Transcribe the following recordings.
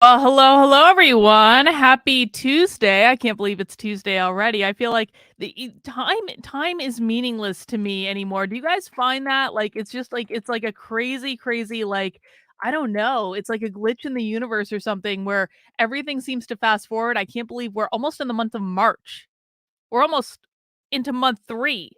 Well, hello, everyone. Happy Tuesday. I can't believe it's Tuesday already. I feel like time is meaningless to me anymore. Do you guys find that? Like it's just like it's like a crazy like I don't know. It's like a glitch in the universe or something where everything seems to fast forward. I can't believe we're almost in the month of March. We're almost into month 3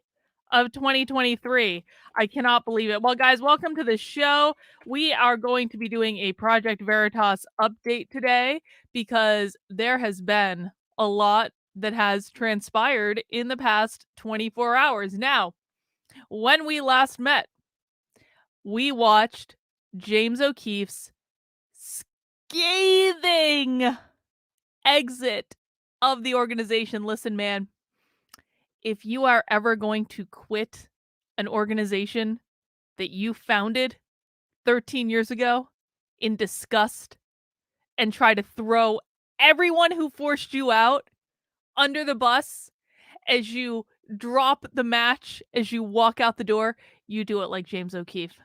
of 2023. I cannot believe it. Well, guys, welcome to the show. We are going to be doing a Project Veritas update today because there has been a lot that has transpired in the past 24 hours. Now, when we last met, we watched James O'Keefe's scathing exit of the organization. Listen, man, if you are ever going to quit an organization that you founded 13 years ago in disgust and try to throw everyone who forced you out under the bus as you drop the match, as you walk out the door, you do it like James O'Keefe.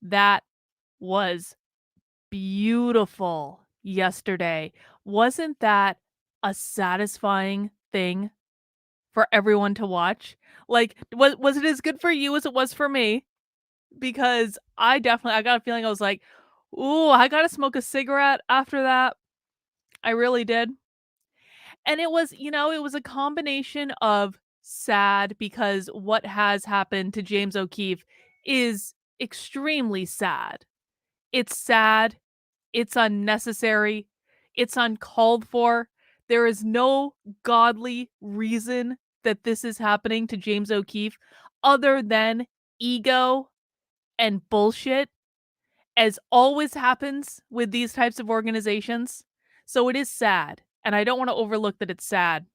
That was beautiful yesterday. Wasn't that a satisfying thing for everyone to watch? Like, was it as good for you as it was for me? Because I got a feeling I was like, "Ooh, I gotta smoke a cigarette after that." I really did. And it was, it was a combination of sad because what has happened to James O'Keefe is extremely sad. It's sad, it's unnecessary, it's uncalled for. There is no godly reason that this is happening to James O'Keefe other than ego and bullshit, as always happens with these types of organizations. So it is sad, and I don't want to overlook that it's sad.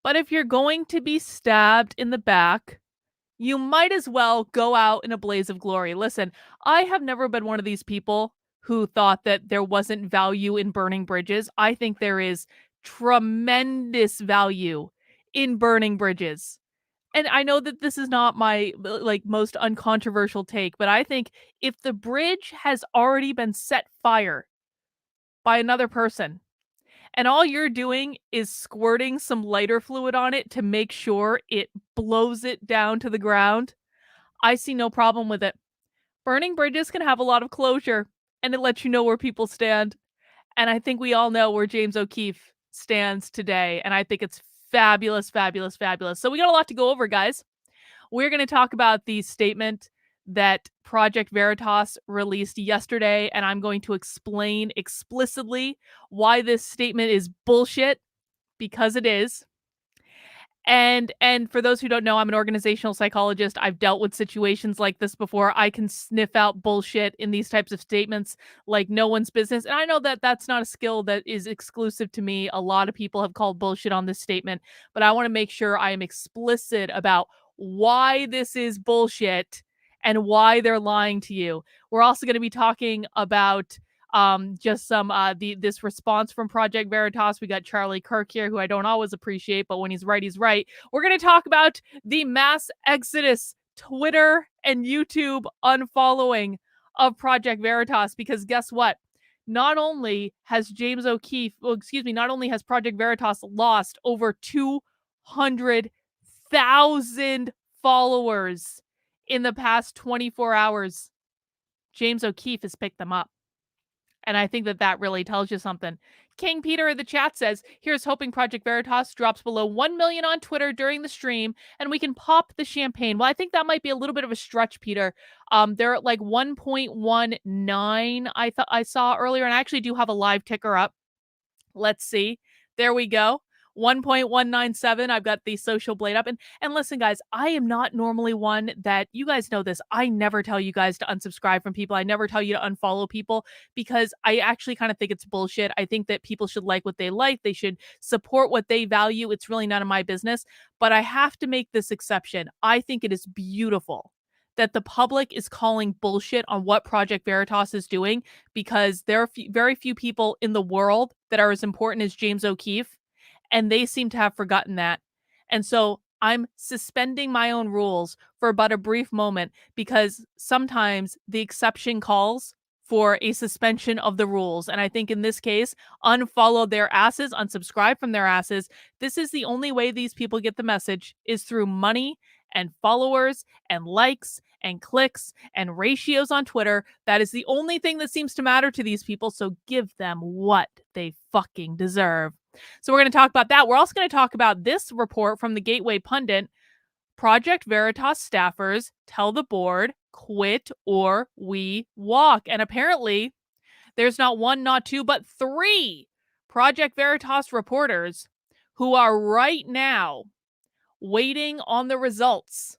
But if you're going to be stabbed in the back, you might as well go out in a blaze of glory. Listen, I have never been one of these people who thought that there wasn't value in burning bridges. I think there is tremendous value in burning bridges. And I know that this is not my like most uncontroversial take, but I think if the bridge has already been set fire by another person and all you're doing is squirting some lighter fluid on it to make sure it blows it down to the ground, I see no problem with it. Burning bridges can have a lot of closure and it lets you know where people stand. And I think we all know where James O'Keefe stands today. And I think it's fabulous, fabulous, fabulous. So we got a lot to go over, guys. We're going to talk about the statement that Project Veritas released yesterday, and I'm going to explain explicitly why this statement is bullshit, because it is. And for those who don't know, I'm an organizational psychologist. I've dealt with situations like this before. I can sniff out bullshit in these types of statements like no one's business. And I know that that's not a skill that is exclusive to me. A lot of people have called bullshit on this statement, but I want to make sure I am explicit about why this is bullshit and why they're lying to you. We're also going to be talking about just some this response from Project Veritas. We got Charlie Kirk here, who I don't always appreciate, but when he's right, he's right. We're going to talk about the mass exodus, Twitter and YouTube unfollowing of Project Veritas, because guess what? Not only has not only has Project Veritas lost over 200,000 followers in the past 24 hours, James O'Keefe has picked them up. And I think that that really tells you something. King Peter in the chat says, here's hoping Project Veritas drops below 1 million on Twitter during the stream and we can pop the champagne. Well, I think that might be a little bit of a stretch, Peter. They're at like 1.19 I saw earlier, and I actually do have a live ticker up. Let's see. There we go. 1.197. I've got the social blade up. And listen, guys, I am not normally one that, you guys know this. I never tell you guys to unsubscribe from people. I never tell you to unfollow people because I actually kind of think it's bullshit. I think that people should like what they like. They should support what they value. It's really none of my business. But I have to make this exception. I think it is beautiful that the public is calling bullshit on what Project Veritas is doing, because there are very few people in the world that are as important as James O'Keefe, and they seem to have forgotten that. And so I'm suspending my own rules for but a brief moment, because sometimes the exception calls for a suspension of the rules. And I think in this case, unfollow their asses, unsubscribe from their asses. This is the only way these people get the message, is through money and followers and likes and clicks and ratios on Twitter. That is the only thing that seems to matter to these people. So give them what they fucking deserve. So we're going to talk about that. We're also going to talk about this report from the Gateway Pundit. Project Veritas staffers tell the board, quit or we walk. And apparently, there's not one, not two, but three Project Veritas reporters who are right now waiting on the results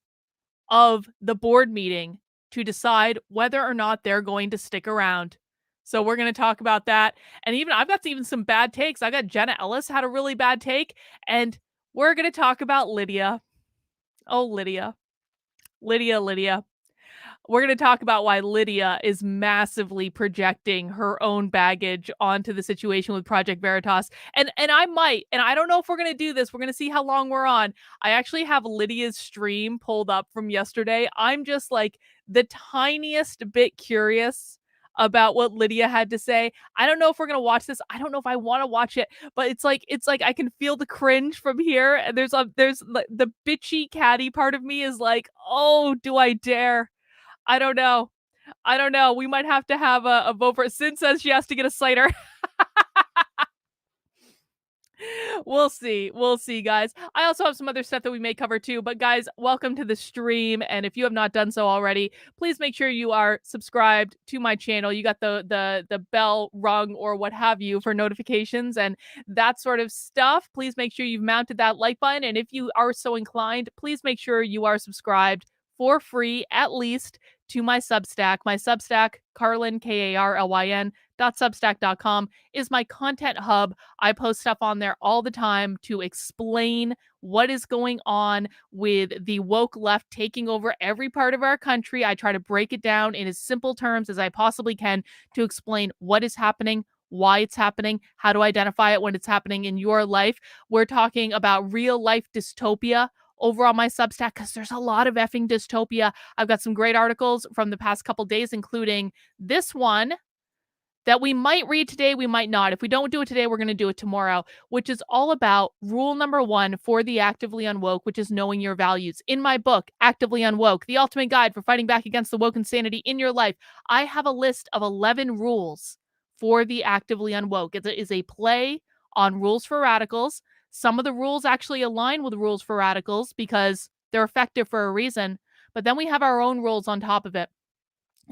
of the board meeting to decide whether or not they're going to stick around. So we're going to talk about that. And even I've got even some bad takes. I got Jenna Ellis had a really bad take. And we're going to talk about Lydia. Oh, Lydia. Lydia. We're going to talk about why Lydia is massively projecting her own baggage onto the situation with Project Veritas. And I might, and I don't know if we're going to do this. We're going to see how long we're on. I actually have Lydia's stream pulled up from yesterday. I'm just like the tiniest bit curious about what Lydia had to say. I don't know if we're going to watch this. I don't know if I want to watch it, but it's like I can feel the cringe from here. And there's the bitchy catty part of me is like, "Oh, do I dare?" I don't know. We might have to have a vote for it. Sin says she has to get a cider. We'll see. We'll see, guys. I also have some other stuff that we may cover too. But guys, welcome to the stream. And if you have not done so already, please make sure you are subscribed to my channel. You got the bell rung or what have you for notifications and that sort of stuff. Please make sure you've mounted that like button. And if you are so inclined, please make sure you are subscribed for free, at least, to my Substack. My Substack, Carlyn, Karlyn.substack.com, is my content hub. I post stuff on there all the time to explain what is going on with the woke left taking over every part of our country. I try to break it down in as simple terms as I possibly can to explain what is happening, why it's happening, how to identify it when it's happening in your life. We're talking about real life dystopia over on my Substack because there's a lot of effing dystopia. I've got some great articles from the past couple days, including this one that we might read today, we might not. If we don't do it today, we're going to do it tomorrow, which is all about rule number 1 for the actively unwoke, which is knowing your values. In my book, Actively Unwoke, the ultimate guide for fighting back against the woke insanity in your life, I have a list of 11 rules for the actively unwoke. It is a play on rules for radicals. Some of the rules actually align with rules for radicals because they're effective for a reason. But then we have our own rules on top of it.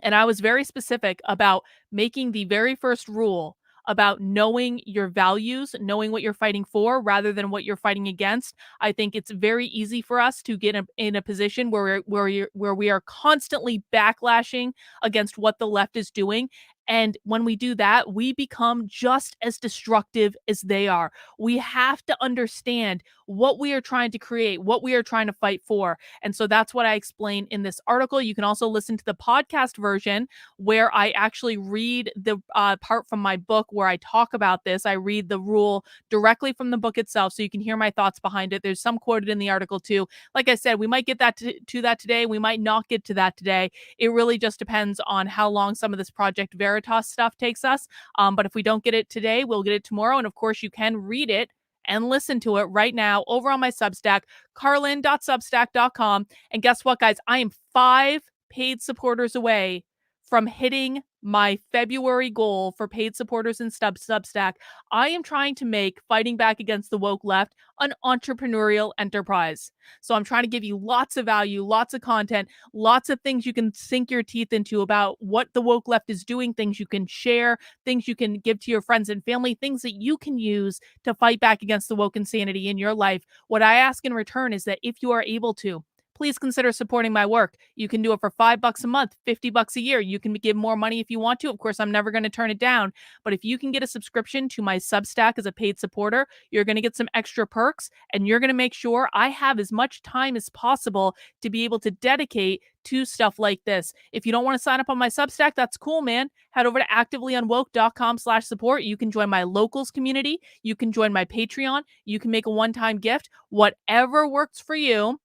And I was very specific about making the very first rule about knowing your values, knowing what you're fighting for rather than what you're fighting against. I think it's very easy for us to get in a position where we are constantly backlashing against what the left is doing. And when we do that, we become just as destructive as they are. We have to understand what we are trying to create, what we are trying to fight for. And so that's what I explain in this article. You can also listen to the podcast version where I actually read the part from my book where I talk about this. I read the rule directly from the book itself so you can hear my thoughts behind it. There's some quoted in the article too. Like I said, we might get that to that today. We might not get to that today. It really just depends on how long some of this Project Veritas stuff takes us. But if we don't get it today, we'll get it tomorrow. And of course, you can read it and listen to it right now over on my Substack, carlyn.substack.com. And guess what, guys? I am 5 paid supporters away from hitting my February goal for paid supporters in Substack. I am trying to make fighting back against the woke left an entrepreneurial enterprise. So I'm trying to give you lots of value, lots of content, lots of things you can sink your teeth into about what the woke left is doing, things you can share, things you can give to your friends and family, things that you can use to fight back against the woke insanity in your life. What I ask in return is that if you are able to, please consider supporting my work. You can do it for $5 a month, $50 a year. You can give more money if you want to. Of course, I'm never going to turn it down. But if you can get a subscription to my Substack as a paid supporter, you're going to get some extra perks and you're going to make sure I have as much time as possible to be able to dedicate to stuff like this. If you don't want to sign up on my Substack, that's cool, man. Head over to activelyunwoke.com/support. You can join my locals community. You can join my Patreon. You can make a one-time gift, whatever works for you.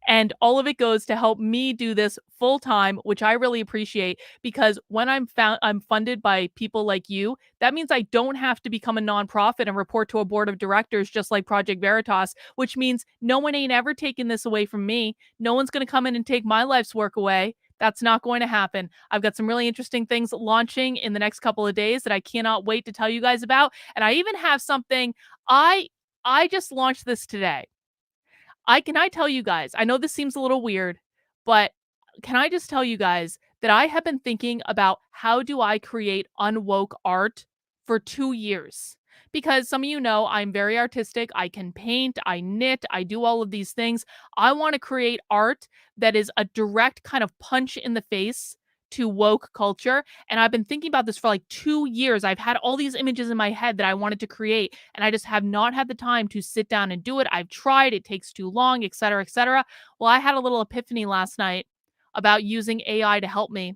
And all of it goes to help me do this full time, which I really appreciate because when I'm funded by people like you, that means I don't have to become a nonprofit and report to a board of directors just like Project Veritas, which means no one ain't ever taking this away from me. No one's going to come in and take my life's work away. That's not going to happen. I've got some really interesting things launching in the next couple of days that I cannot wait to tell you guys about. And I even have something I I just launched this today. I tell you guys, I know this seems a little weird, but can I just tell you guys that I have been thinking about how do I create unwoke art for 2 years? Because some of you know I'm very artistic. I can paint, I knit, I do all of these things. I want to create art that is a direct kind of punch in the face to woke culture. And I've been thinking about this for like 2 years. I've had all these images in my head that I wanted to create, and I just have not had the time to sit down and do it. I've tried, it takes too long, et cetera, et cetera. Well, I had a little epiphany last night about using AI to help me.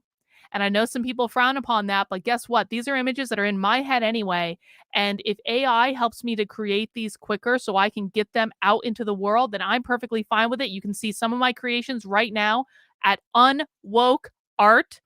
And I know some people frown upon that, but guess what? These are images that are in my head anyway. And if AI helps me to create these quicker so I can get them out into the world, then I'm perfectly fine with it. You can see some of my creations right now at unwokeart.com.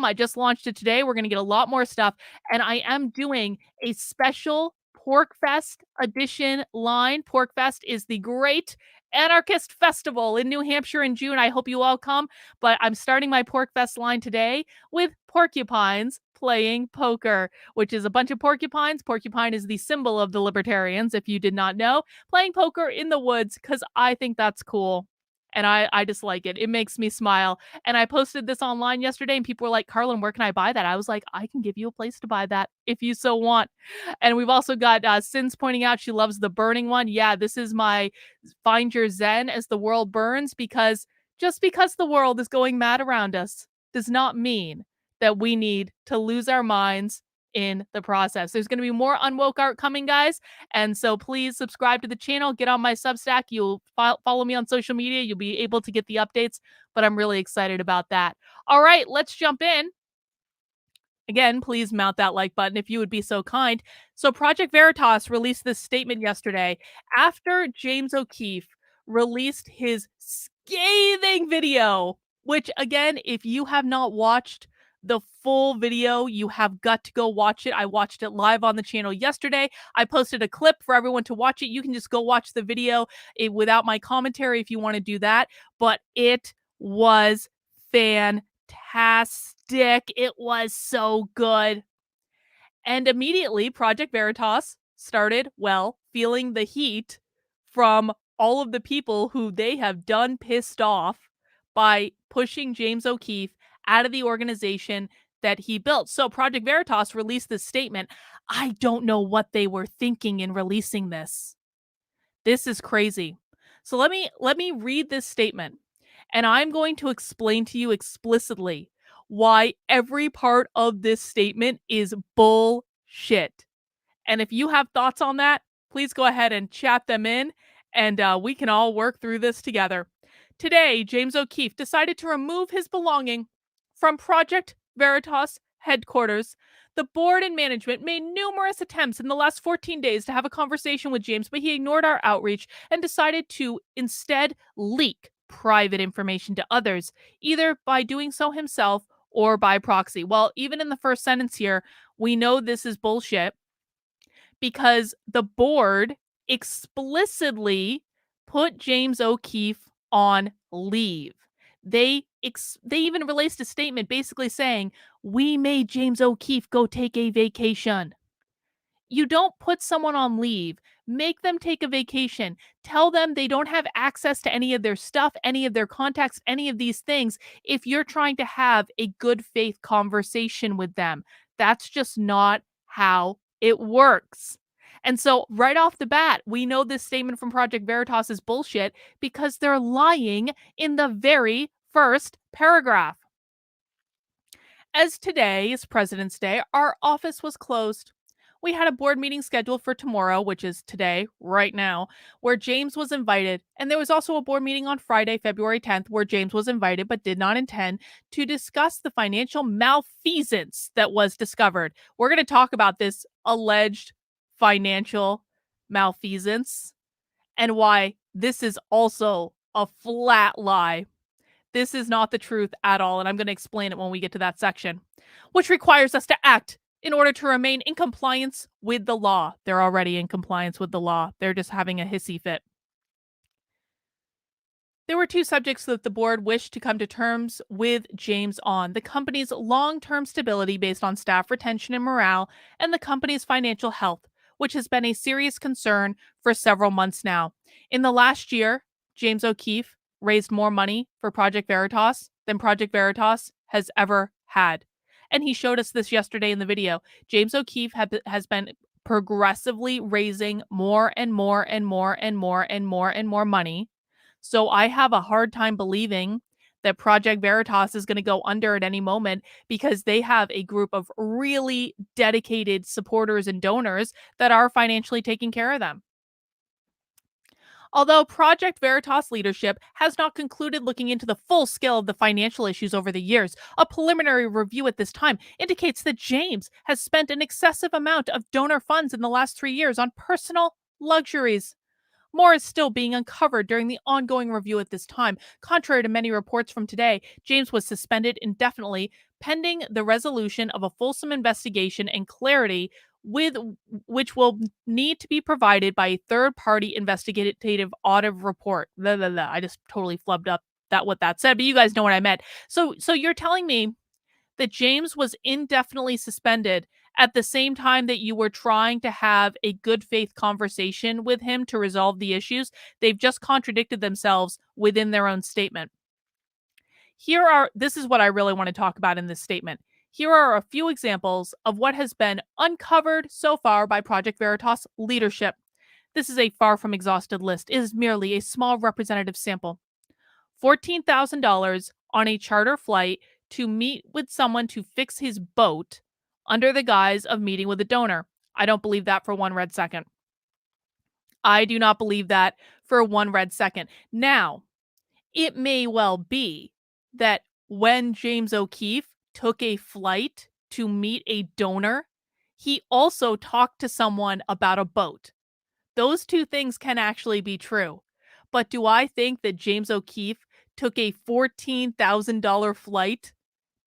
I just launched it today. We're going to get a lot more stuff. And I am doing a special Pork Fest edition line. Pork Fest is the great anarchist festival in New Hampshire in June. I hope you all come. But I'm starting my Pork Fest line today with porcupines playing poker, which is a bunch of porcupines. Porcupine is the symbol of the libertarians, if you did not know, playing poker in the woods because I think that's cool. And I just like it. It makes me smile. And I posted this online yesterday, and people were like, Carlin, where can I buy that? I was like, I can give you a place to buy that if you so want. And we've also got Sins pointing out she loves the burning one. Yeah, this is my Find Your Zen as the world burns, because just because the world is going mad around us does not mean that we need to lose our minds in the process. There's going to be more Unwoke art coming, guys. And so please subscribe to the channel, get on my Substack. You'll follow me on social media. You'll be able to get the updates, but I'm really excited about that. All right, let's jump in. Again, please mount that like button if you would be so kind. So Project Veritas released this statement yesterday after James O'Keefe released his scathing video, which again, if you have not watched the full video, you have got to go watch it. I watched it live on the channel yesterday. I posted a clip for everyone to watch it. You can just go watch the video without my commentary if you want to do that. But it was fantastic. It was so good. And immediately, Project Veritas started, well, feeling the heat from all of the people who they have done pissed off by pushing James O'Keefe out of the organization that he built. So Project Veritas released this statement. I don't know what they were thinking in releasing this. This is crazy. So let me read this statement, and I'm going to explain to you explicitly why every part of this statement is bullshit. And if you have thoughts on that, please go ahead and chat them in, and we can all work through this together. Today, James O'Keefe decided to remove his belonging from Project Veritas headquarters. The board and management made numerous attempts in the last 14 days to have a conversation with James, but he ignored our outreach and decided to instead leak private information to others, either by doing so himself or by proxy. Well, even in the first sentence here, we know this is bullshit because the board explicitly put James O'Keefe on leave. They even released a statement basically saying, "We made James O'Keefe go take a vacation." You don't put someone on leave. Make them take a vacation. Tell them they don't have access to any of their stuff, any of their contacts, any of these things if you're trying to have a good faith conversation with them. That's just not how it works. And so, right off the bat, we know this statement from Project Veritas is bullshit because they're lying in the very first paragraph. As today is President's Day, our office was closed. We had a board meeting scheduled for tomorrow, which is today, right now, where James was invited. And there was also a board meeting on Friday, February 10th, where James was invited but did not attend to discuss the financial malfeasance that was discovered. We're going to talk about this alleged financial malfeasance and why this is also a flat lie. This is not the truth at all, and I'm going to explain it when we get to that section, which requires us to act in order to remain in compliance with the law. They're already in compliance with the law. They're just having a hissy fit. There were two subjects that the board wished to come to terms with James on: the company's long term stability based on staff retention and morale, and the company's financial health, which has been a serious concern for several months now. In the last year, James O'Keefe raised more money for Project Veritas than Project Veritas has ever had. And he showed us this yesterday in the video. James O'Keefe has been progressively raising more and more and more and more and more and more money, so I have a hard time believing that Project Veritas is going to go under at any moment, because they have a group of really dedicated supporters and donors that are financially taking care of them. Although Project Veritas leadership has not concluded looking into the full scale of the financial issues over the years, a preliminary review at this time indicates that James has spent an excessive amount of donor funds in the last 3 years on personal luxuries. More is still being uncovered during the ongoing review at this time. Contrary to many reports from today, James was suspended indefinitely pending the resolution of a fulsome investigation and clarity with which will need to be provided by a third-party investigative audit report. Blah, blah, blah. I just totally flubbed up what that said, but you guys know what I meant. So you're telling me that James was indefinitely suspended at the same time that you were trying to have a good faith conversation with him to resolve the issues? They've just contradicted themselves within their own statement. This is what I really want to talk about in this statement. Here are a few examples of what has been uncovered so far by Project Veritas leadership. This is a far from exhausted list. It is merely a small representative sample. $14,000 on a charter flight to meet with someone to fix his boat under the guise of meeting with a donor. I don't believe that for one red second. I do not believe that for one red second. Now, it may well be that when James O'Keefe took a flight to meet a donor, he also talked to someone about a boat. Those two things can actually be true. But do I think that James O'Keefe took a $14,000 flight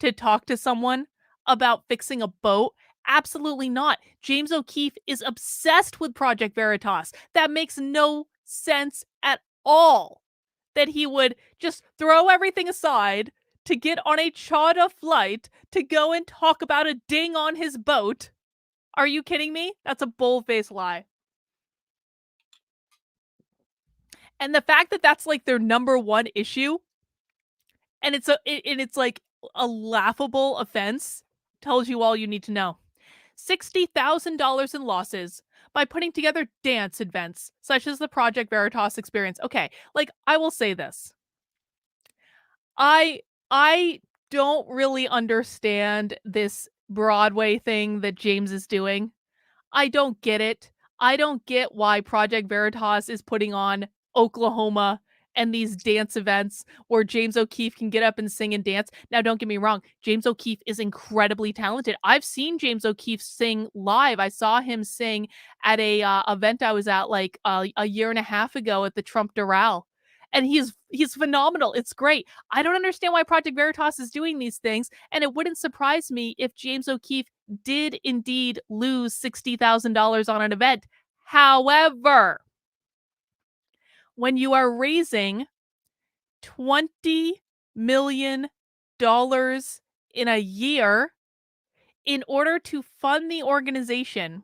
to talk to someone about fixing a boat? Absolutely not. James O'Keefe is obsessed with Project Veritas. That makes no sense at all that he would just throw everything aside to get on a charter flight to go and talk about a ding on his boat. Are you kidding me? That's a bold-faced lie. And the fact that that's like their number one issue, and it's like a laughable offense, tells you all you need to know. $60,000 in losses by putting together dance events such as the Project Veritas experience. Okay, like, I will say this. I don't really understand this Broadway thing that James is doing. I don't get it. I don't get why Project Veritas is putting on Oklahoma and these dance events where James O'Keefe can get up and sing and dance. Now, don't get me wrong. James O'Keefe is incredibly talented. I've seen James O'Keefe sing live. I saw him sing at a event I was at like a year and a half ago at the Trump Doral. And he's phenomenal. It's great. I don't understand why Project Veritas is doing these things. And it wouldn't surprise me if James O'Keefe did indeed lose $60,000 on an event. However, when you are raising $20 million in a year in order to fund the organization,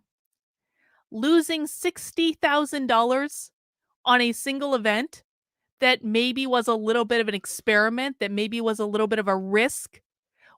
losing $60,000 on a single event that maybe was a little bit of an experiment, that maybe was a little bit of a risk,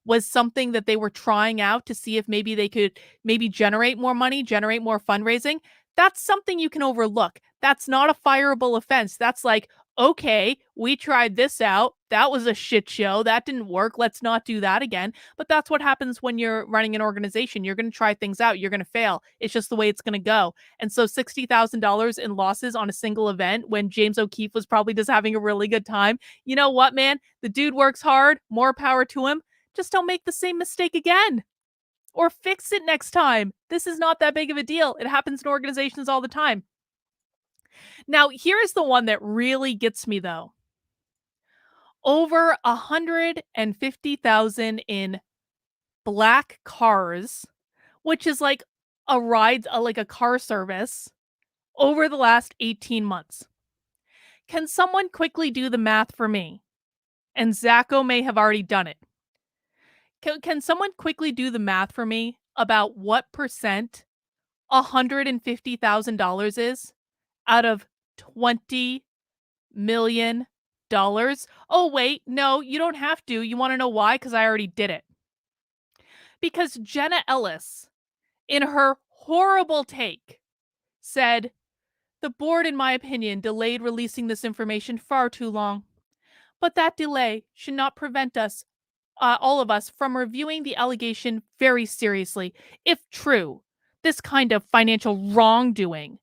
was something that they were trying out to see if maybe they could maybe generate more money, generate more fundraising. That's something you can overlook. That's not a fireable offense. That's like, okay, we tried this out. That was a shit show. That didn't work. Let's not do that again. But that's what happens when you're running an organization. You're going to try things out. You're going to fail. It's just the way it's going to go. And so $60,000 in losses on a single event when James O'Keefe was probably just having a really good time. You know what, man? The dude works hard. More power to him. Just don't make the same mistake again. Or fix it next time. This is not that big of a deal. It happens in organizations all the time. Now, here is the one that really gets me, though. over 150,000 in black cars, which is like a ride, like a car service over the last 18 months. Can someone quickly do the math for me? And Zacho may have already done it. Can someone quickly do the math for me about what percent $150,000 is out of $20 million? Oh, wait, no, you don't have to. You want to know why? Because I already did it. Because Jenna Ellis, in her horrible take, said, the board, in my opinion, delayed releasing this information far too long. But that delay should not prevent us, all of us, from reviewing the allegation very seriously. If true, this kind of financial wrongdoing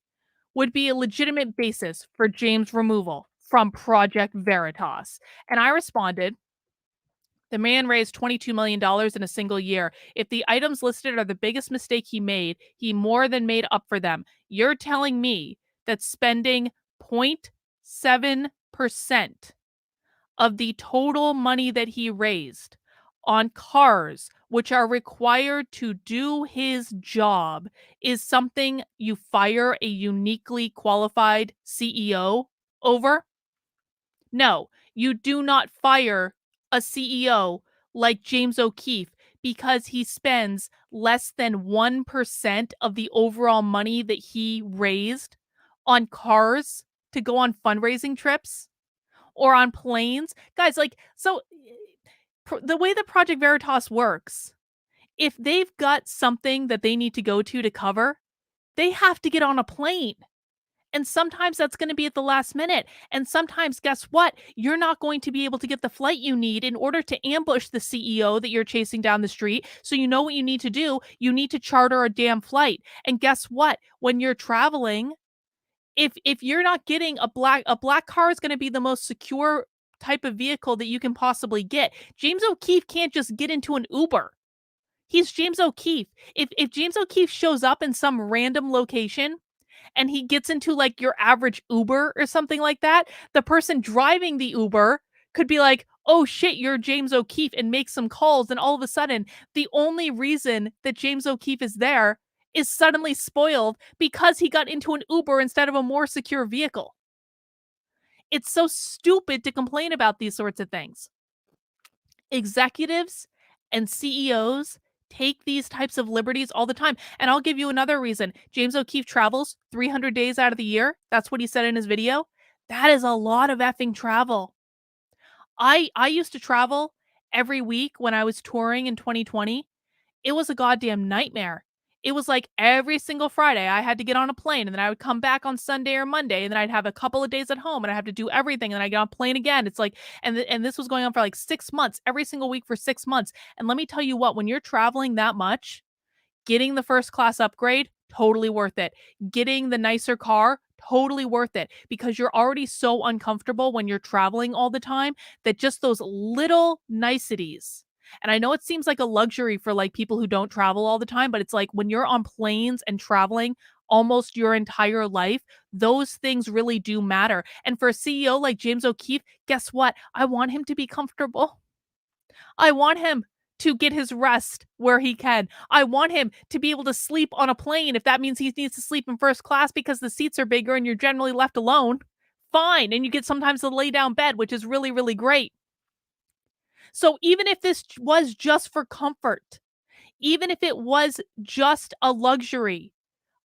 would be a legitimate basis for James' removal from Project Veritas. And I responded, the man raised $22 million in a single year. If the items listed are the biggest mistake he made, he more than made up for them. You're telling me that spending 0.7% of the total money that he raised on cars, which are required to do his job, is something you fire a uniquely qualified CEO over? No, you do not fire a CEO like James O'Keefe because he spends less than 1% of the overall money that he raised on cars to go on fundraising trips or on planes. Guys, like, so the way that Project Veritas works, if they've got something that they need to go to cover, they have to get on a plane. And sometimes that's going to be at the last minute. And sometimes, guess what? You're not going to be able to get the flight you need in order to ambush the CEO that you're chasing down the street. So you know what you need to do? You need to charter a damn flight. And guess what? When you're traveling, if you're not getting a black car is going to be the most secure type of vehicle that you can possibly get. James O'Keefe can't just get into an Uber. He's James O'Keefe. If James O'Keefe shows up in some random location and he gets into like your average Uber or something like that, the person driving the Uber could be like, oh shit, you're James O'Keefe, and make some calls. And all of a sudden, the only reason that James O'Keefe is there is suddenly spoiled because he got into an Uber instead of a more secure vehicle. It's so stupid to complain about these sorts of things. Executives and CEOs take these types of liberties all the time. And I'll give you another reason. James O'Keefe travels 300 days out of the year. That's what he said in his video. That is a lot of effing travel. I used to travel every week when I was touring in 2020. It was a goddamn nightmare. It was like every single Friday I had to get on a plane, and then I would come back on Sunday or Monday, and then I'd have a couple of days at home and I have to do everything, and then I get on a plane again. It's like, and this was going on for like 6 months, every single week for 6 months. And let me tell you what, when you're traveling that much, getting the first class upgrade, totally worth it. Getting the nicer car, totally worth it, because you're already so uncomfortable when you're traveling all the time that just those little niceties. And I know it seems like a luxury for like people who don't travel all the time, but it's like when you're on planes and traveling almost your entire life, those things really do matter. And for a CEO like James O'Keefe, guess what? I want him to be comfortable. I want him to get his rest where he can. I want him to be able to sleep on a plane if that means he needs to sleep in first class because the seats are bigger and you're generally left alone. Fine. And you get sometimes the lay down bed, which is really, really great. So even if this was just for comfort, even if it was just a luxury,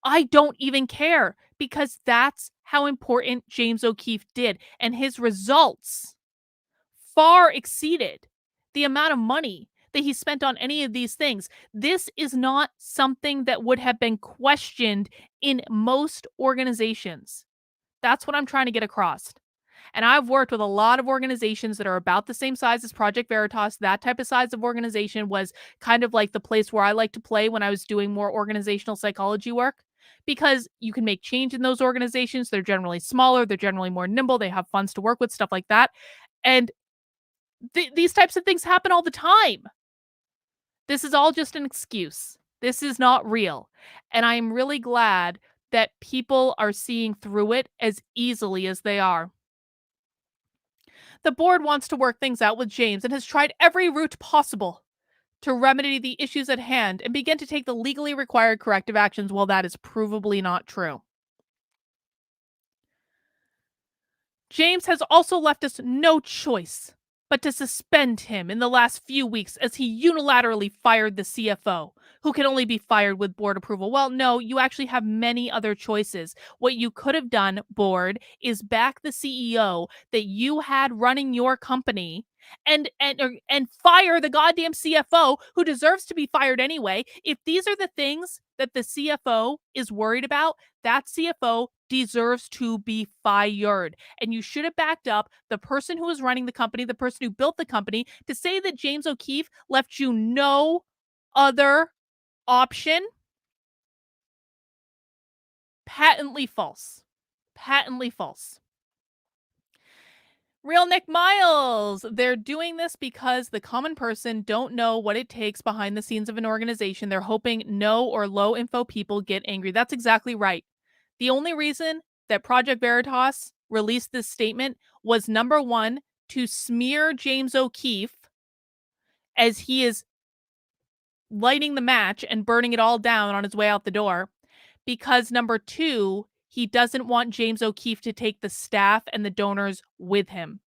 I don't even care because that's how important James O'Keefe did. And his results far exceeded the amount of money that he spent on any of these things. This is not something that would have been questioned in most organizations. That's what I'm trying to get across. And I've worked with a lot of organizations that are about the same size as Project Veritas. That type of size of organization was kind of like the place where I like to play when I was doing more organizational psychology work, because you can make change in those organizations. They're generally smaller, they're generally more nimble, they have funds to work with, stuff like that. And these types of things happen all the time. This is all just an excuse. This is not real. And I am really glad that people are seeing through it as easily as they are. The board wants to work things out with James and has tried every route possible to remedy the issues at hand and begin to take the legally required corrective actions. Well, that is provably not true. James has also left us no choice but to suspend him in the last few weeks as he unilaterally fired the CFO, who can only be fired with board approval. Well, no, you actually have many other choices. What you could have done, board, is back the CEO that you had running your company and fire the goddamn CFO who deserves to be fired anyway. If these are the things that the CFO is worried about, that CFO deserves to be fired. And you should have backed up the person who was running the company, the person who built the company. To say that James O'Keefe left you no other option, patently false. Patently false. Real Nick Miles. They're doing this because the common person don't know what it takes behind the scenes of an organization. They're hoping no or low info people get angry. That's exactly right. The only reason that Project Veritas released this statement was, number one, to smear James O'Keefe as he is lighting the match and burning it all down on his way out the door. Because number two, he doesn't want James O'Keefe to take the staff and the donors with him.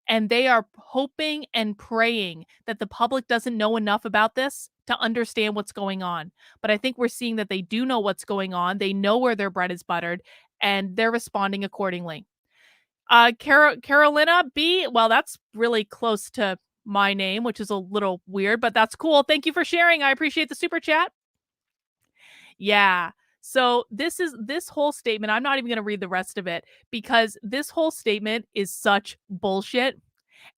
And they are hoping and praying that the public doesn't know enough about this to understand what's going on. But I think we're seeing that they do know what's going on. They know where their bread is buttered, and they're responding accordingly. Carolina B, well, that's really close to my name, which is a little weird, but that's cool. Thank you for sharing. I appreciate the super chat. Yeah. So this whole statement, I'm not even going to read the rest of it because this whole statement is such bullshit.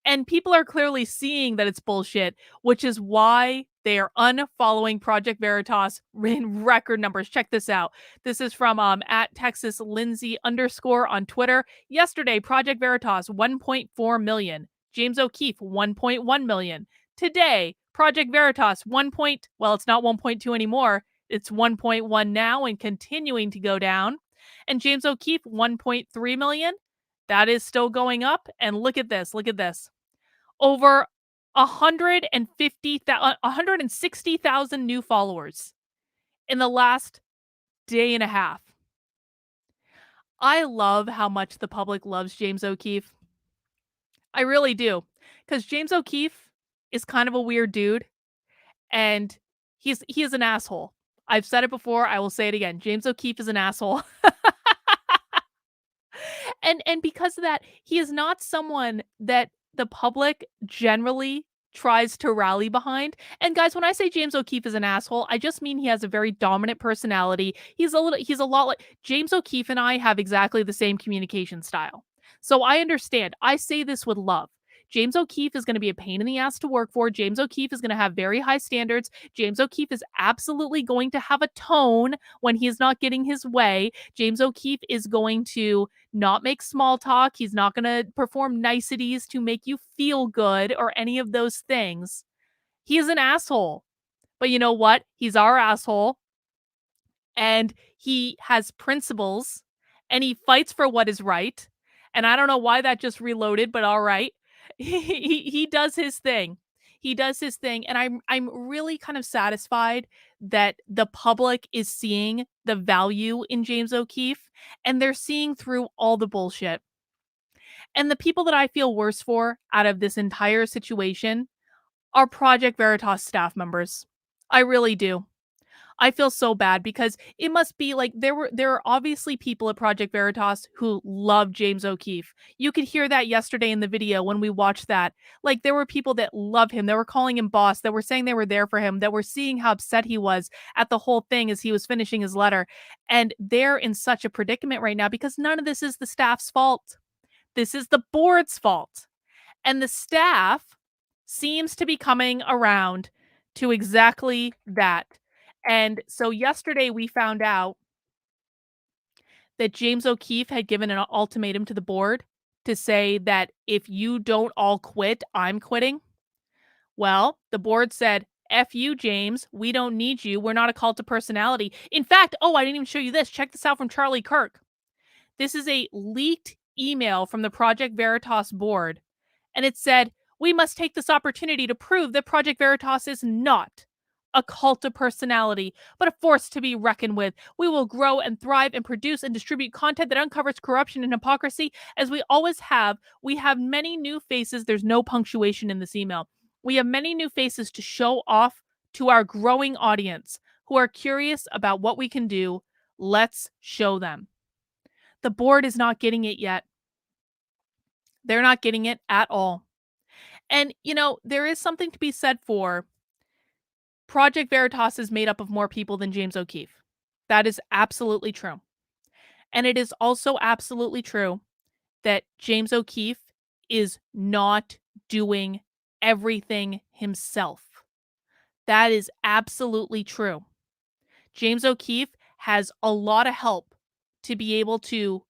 And people are clearly seeing that it's bullshit, which is why they are unfollowing Project Veritas in record numbers. Check this out. This is from at Texas Lindsay _ on Twitter. Yesterday, Project Veritas 1.4 million. James O'Keefe 1.1 million. Today, Project Veritas well, it's not 1.2 anymore. It's 1.1 now and continuing to go down. And James O'Keefe 1.3 million. That is still going up. And look at this. Look at this. Over 160,000 new followers in the last day and a half. I love how much the public loves James O'Keefe. I really do. Because James O'Keefe is kind of a weird dude. And he is an asshole. I've said it before. I will say it again. James O'Keefe is an asshole. And because of that, he is not someone that the public generally tries to rally behind. And guys, when I say James O'Keefe is an asshole, I just mean he has a very dominant personality. He's a lot like James O'Keefe, and I have exactly the same communication style. So I understand. I say this with love. James O'Keefe is going to be a pain in the ass to work for. James O'Keefe is going to have very high standards. James O'Keefe is absolutely going to have a tone when he's not getting his way. James O'Keefe is going to not make small talk. He's not going to perform niceties to make you feel good or any of those things. He is an asshole. But you know what? He's our asshole. And he has principles and he fights for what is right. And I don't know why that just reloaded, but all right. He does his thing. He does his thing, and I'm really kind of satisfied that the public is seeing the value in James O'Keefe, and they're seeing through all the bullshit. And the people that I feel worse for out of this entire situation are Project Veritas staff members. I really do. I feel so bad because it must be like there are obviously people at Project Veritas who love James O'Keefe. You could hear that yesterday in the video when we watched that. Like there were people that love him, that were calling him boss, that were saying they were there for him, that were seeing how upset he was at the whole thing as he was finishing his letter. And they're in such a predicament right now because none of this is the staff's fault. This is the board's fault. And the staff seems to be coming around to exactly that. And so yesterday we found out that James O'Keefe had given an ultimatum to the board to say that if you don't all quit, I'm quitting. Well, the board said, F you, James. We don't need you. We're not a cult of personality. In fact, I didn't even show you this. Check this out from Charlie Kirk. This is a leaked email from the Project Veritas board. And it said, "We must take this opportunity to prove that Project Veritas is not a cult of personality, but a force to be reckoned with. We will grow and thrive and produce and distribute content that uncovers corruption and hypocrisy as we always have. We have many new faces." There's no punctuation in this email. "We have many new faces to show off to our growing audience who are curious about what we can do. Let's show them." The board is not getting it yet. They're not getting it at all. And, there is something to be said for Project Veritas is made up of more people than James O'Keefe. That is absolutely true. And it is also absolutely true that James O'Keefe is not doing everything himself. That is absolutely true. James O'Keefe has a lot of help to be able to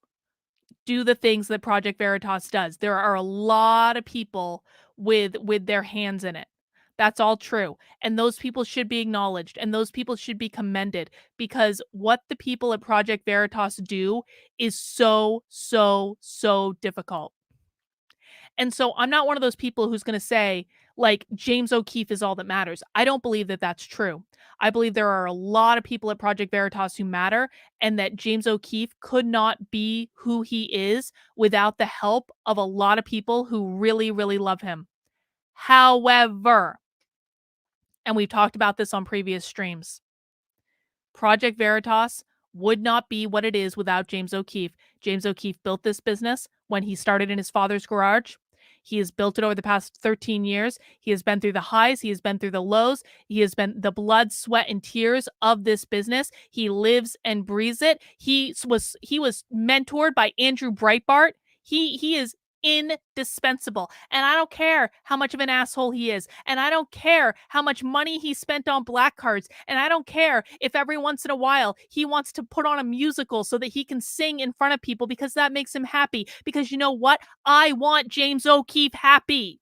do the things that Project Veritas does. There are a lot of people with their hands in it. That's all true. And those people should be acknowledged and those people should be commended because what the people at Project Veritas do is so, so, so difficult. And so I'm not one of those people who's going to say, like, James O'Keefe is all that matters. I don't believe that that's true. I believe there are a lot of people at Project Veritas who matter, and that James O'Keefe could not be who he is without the help of a lot of people who really, really love him. However, and we've talked about this on previous streams, Project Veritas would not be what it is without James O'Keefe. James O'Keefe built this business when he started in his father's garage. He has built it over the past 13 years. He has been through the highs. He has been through the lows. He has been the blood, sweat, and tears of this business. He lives and breathes it. He was mentored by Andrew Breitbart. He is indispensable. And I don't care how much of an asshole he is. And I don't care how much money he spent on black cards. And I don't care if every once in a while he wants to put on a musical so that he can sing in front of people because that makes him happy. Because you know what? I want James O'Keefe happy.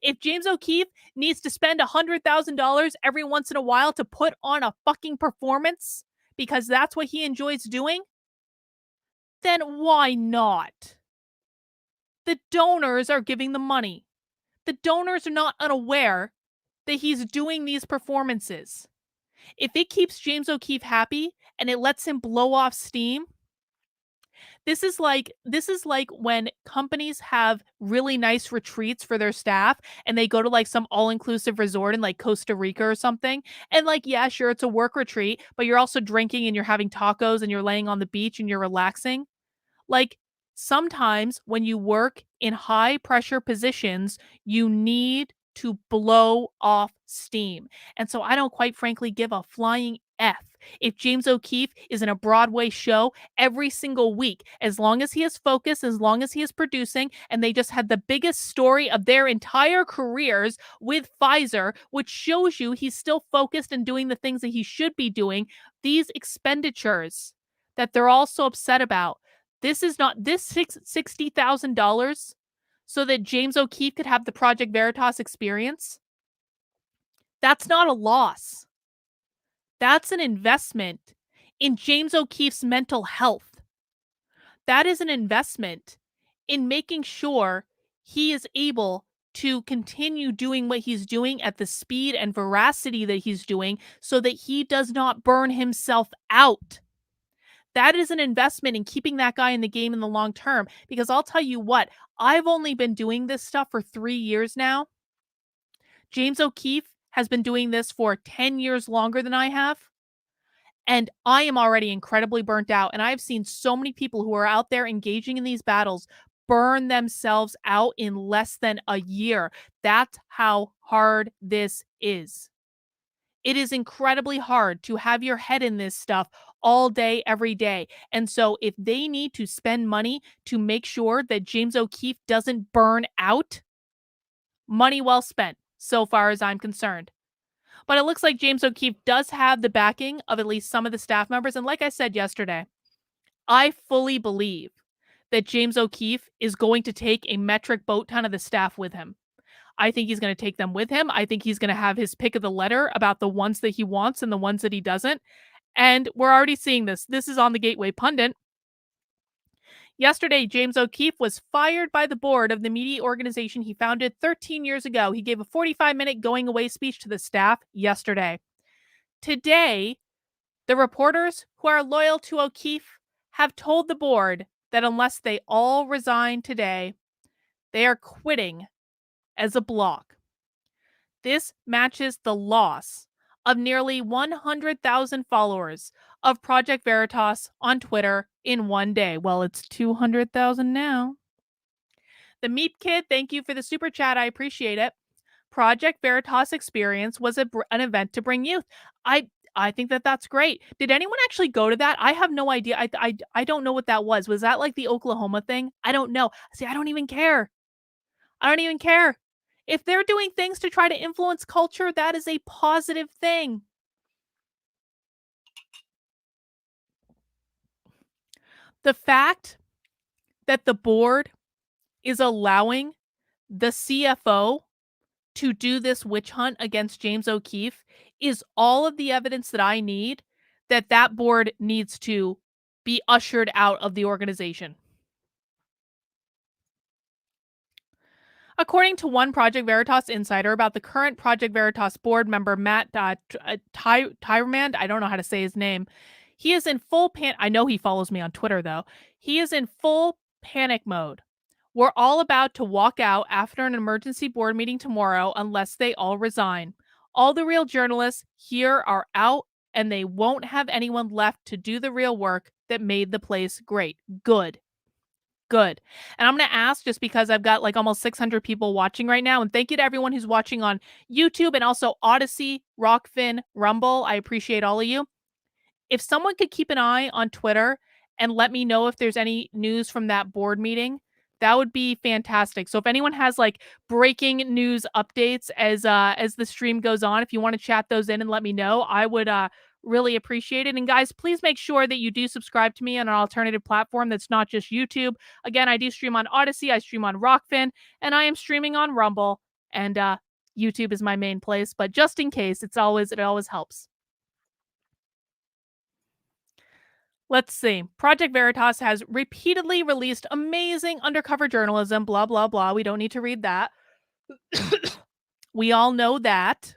If James O'Keefe needs to spend $100,000 every once in a while to put on a fucking performance because that's what he enjoys doing, then why not? The donors are giving the money. The donors are not unaware that he's doing these performances. If it keeps James O'Keefe happy and it lets him blow off steam, this is like when companies have really nice retreats for their staff and they go to like some all-inclusive resort in like Costa Rica or something. And like, yeah, sure, it's a work retreat, but you're also drinking and you're having tacos and you're laying on the beach and you're relaxing. Like, sometimes when you work in high pressure positions, you need to blow off steam. And so I don't quite frankly give a flying F if James O'Keefe is in a Broadway show every single week, as long as he is focused, as long as he is producing, and they just had the biggest story of their entire careers with Pfizer, which shows you he's still focused and doing the things that he should be doing. These expenditures that they're all so upset about, this is not this $60,000 so that James O'Keefe could have the Project Veritas experience. That's not a loss. That's an investment in James O'Keefe's mental health. That is an investment in making sure he is able to continue doing what he's doing at the speed and veracity that he's doing so that he does not burn himself out. That is an investment in keeping that guy in the game in the long term. Because I'll tell you what, I've only been doing this stuff for 3 years now. James O'Keefe has been doing this for 10 years longer than I have. And I am already incredibly burnt out. And I've seen so many people who are out there engaging in these battles burn themselves out in less than a year. That's how hard this is. It is incredibly hard to have your head in this stuff all day, every day. And so if they need to spend money to make sure that James O'Keefe doesn't burn out, money well spent, so far as I'm concerned. But it looks like James O'Keefe does have the backing of at least some of the staff members. And like I said yesterday, I fully believe that James O'Keefe is going to take a metric boat ton of the staff with him. I think he's going to take them with him. I think he's going to have his pick of the litter about the ones that he wants and the ones that he doesn't. And we're already seeing this. This is on the Gateway Pundit. Yesterday, James O'Keefe was fired by the board of the media organization he founded 13 years ago. He gave a 45-minute going away speech to the staff yesterday. Today, the reporters who are loyal to O'Keefe have told the board that unless they all resign today, they are quitting as a block. This matches the loss of nearly 100,000 followers of Project Veritas on Twitter in one day. Well, it's 200,000 now. The Meep Kid, thank you for the super chat. I appreciate it. Project Veritas Experience was an event to bring youth. I think that that's great. Did anyone actually go to that? I have no idea. I don't know what that was. Was that like the Oklahoma thing? I don't know. See, I don't even care. I don't even care. If they're doing things to try to influence culture, that is a positive thing. The fact that the board is allowing the CFO to do this witch hunt against James O'Keefe is all of the evidence that I need that that board needs to be ushered out of the organization. According to one Project Veritas insider about the current Project Veritas board member, Matt Tyremand, I don't know how to say his name. He is in full I know he follows me on Twitter, though. He is in full panic mode. We're all about to walk out after an emergency board meeting tomorrow unless they all resign. All the real journalists here are out, and they won't have anyone left to do the real work that made the place great. Good. Good. And I'm going to ask, just because I've got like almost 600 people watching right now, and thank you to everyone who's watching on YouTube and also Odyssey, Rockfin, Rumble. I appreciate all of you. If someone could keep an eye on Twitter and let me know if there's any news from that board meeting, that would be fantastic. So if anyone has like breaking news updates as the stream goes on, if you want to chat those in and let me know, I would really appreciate it. And guys, please make sure that you do subscribe to me on an alternative platform that's not just YouTube. Again, I do stream on Odyssey, I stream on Rockfin, and I am streaming on Rumble. And YouTube is my main place, but just in case, it always helps. Let's see. Project Veritas has repeatedly released amazing undercover journalism, blah, blah, blah. We don't need to read that. We all know that.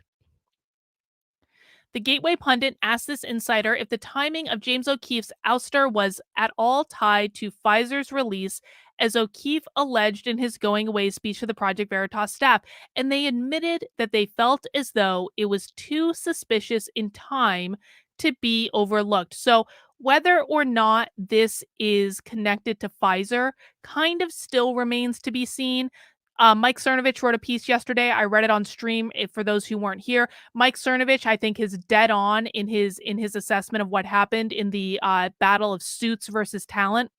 The Gateway pundit asked this insider if the timing of James O'Keefe's ouster was at all tied to Pfizer's release, as O'Keefe alleged in his going away speech to the Project Veritas staff, and they admitted that they felt as though it was too suspicious in time to be overlooked. So whether or not this is connected to Pfizer kind of still remains to be seen. Mike Cernovich wrote a piece yesterday. I read it on stream for those who weren't here. Mike Cernovich, I think, is dead on in his assessment of what happened in the battle of suits versus talent.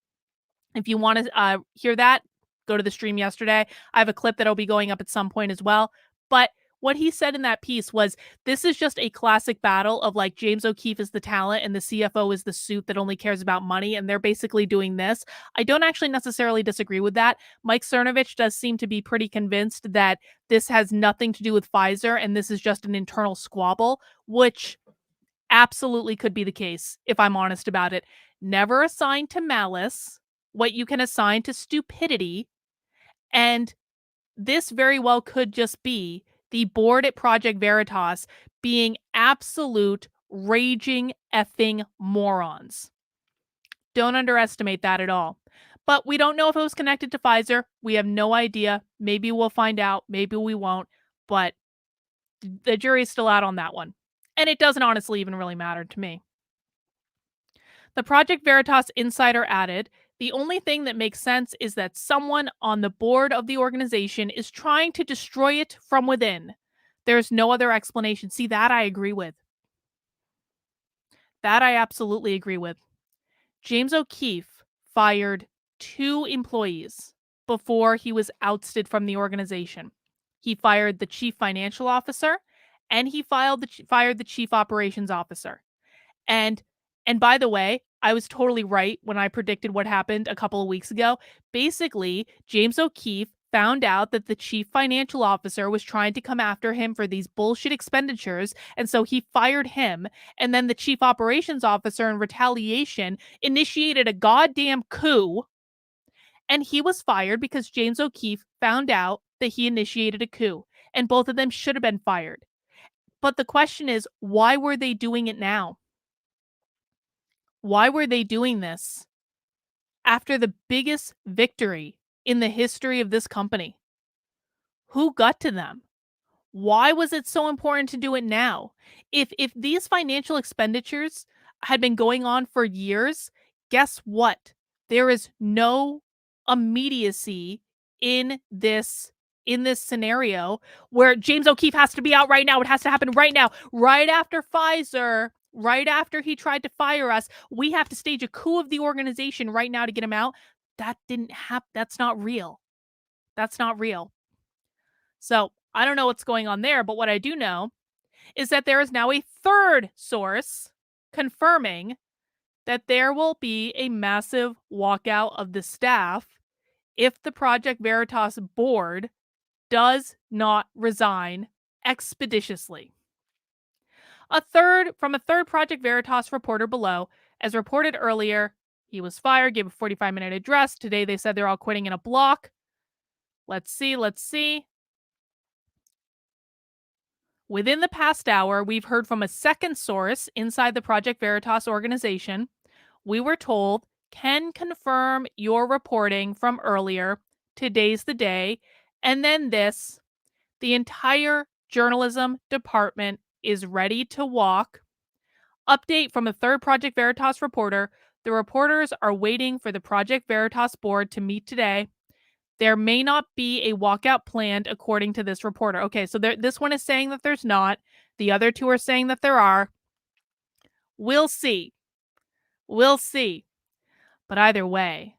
If you want to hear that, go to the stream yesterday. I have a clip that'll be going up at some point as well. But what he said in that piece was, this is just a classic battle of like James O'Keefe is the talent and the CFO is the suit that only cares about money. And they're basically doing this. I don't actually necessarily disagree with that. Mike Cernovich does seem to be pretty convinced that this has nothing to do with Pfizer and this is just an internal squabble, which absolutely could be the case if I'm honest about it. Never assign to malice what you can assign to stupidity. And this very well could just be the board at Project Veritas being absolute raging effing morons. Don't underestimate that at all. But we don't know if it was connected to Pfizer. We have no idea. Maybe we'll find out. Maybe we won't. But the jury's still out on that one. And it doesn't honestly even really matter to me. The Project Veritas insider added, the only thing that makes sense is that someone on the board of the organization is trying to destroy it from within. There's no other explanation. See, that I agree with. That I absolutely agree with. James O'Keefe fired 2 employees before he was ousted from the organization. He fired the chief financial officer and he fired the chief operations officer. And by the way, I was totally right when I predicted what happened a couple of weeks ago. Basically, James O'Keefe found out that the chief financial officer was trying to come after him for these bullshit expenditures, and so he fired him. And then the chief operations officer, in retaliation, initiated a goddamn coup And he was fired because James O'Keefe found out that he initiated a coup, and both of them should have been fired. But the question is, why were they doing it now? Why were they doing this after the biggest victory in the history of this company? Who got to them? Why was it so important to do it now? If these financial expenditures had been going on for years, guess what? There is no immediacy in this scenario where James O'Keefe has to be out right now. It has to happen right now. Right after Pfizer, right after he tried to fire us, we have to stage a coup of the organization right now to get him out. That didn't happen. That's not real. That's not real. So I don't know what's going on there, but what I do know is that there is now a third source confirming that there will be a massive walkout of the staff if the Project Veritas board does not resign expeditiously. A third Project Veritas reporter below, as reported earlier, he was fired, gave a 45-minute address. Today they said they're all quitting in a block. Let's see. Within the past hour, we've heard from a second source inside the Project Veritas organization. We were told, can confirm your reporting from earlier. Today's the day. And then this, the entire journalism department is ready to walk. Update from a third Project Veritas reporter. The reporters are waiting for the Project Veritas board to meet today. There may not be a walkout planned, according to this reporter. Okay, so this one is saying that there's not. The other two are saying that there are. We'll see. We'll see. But either way,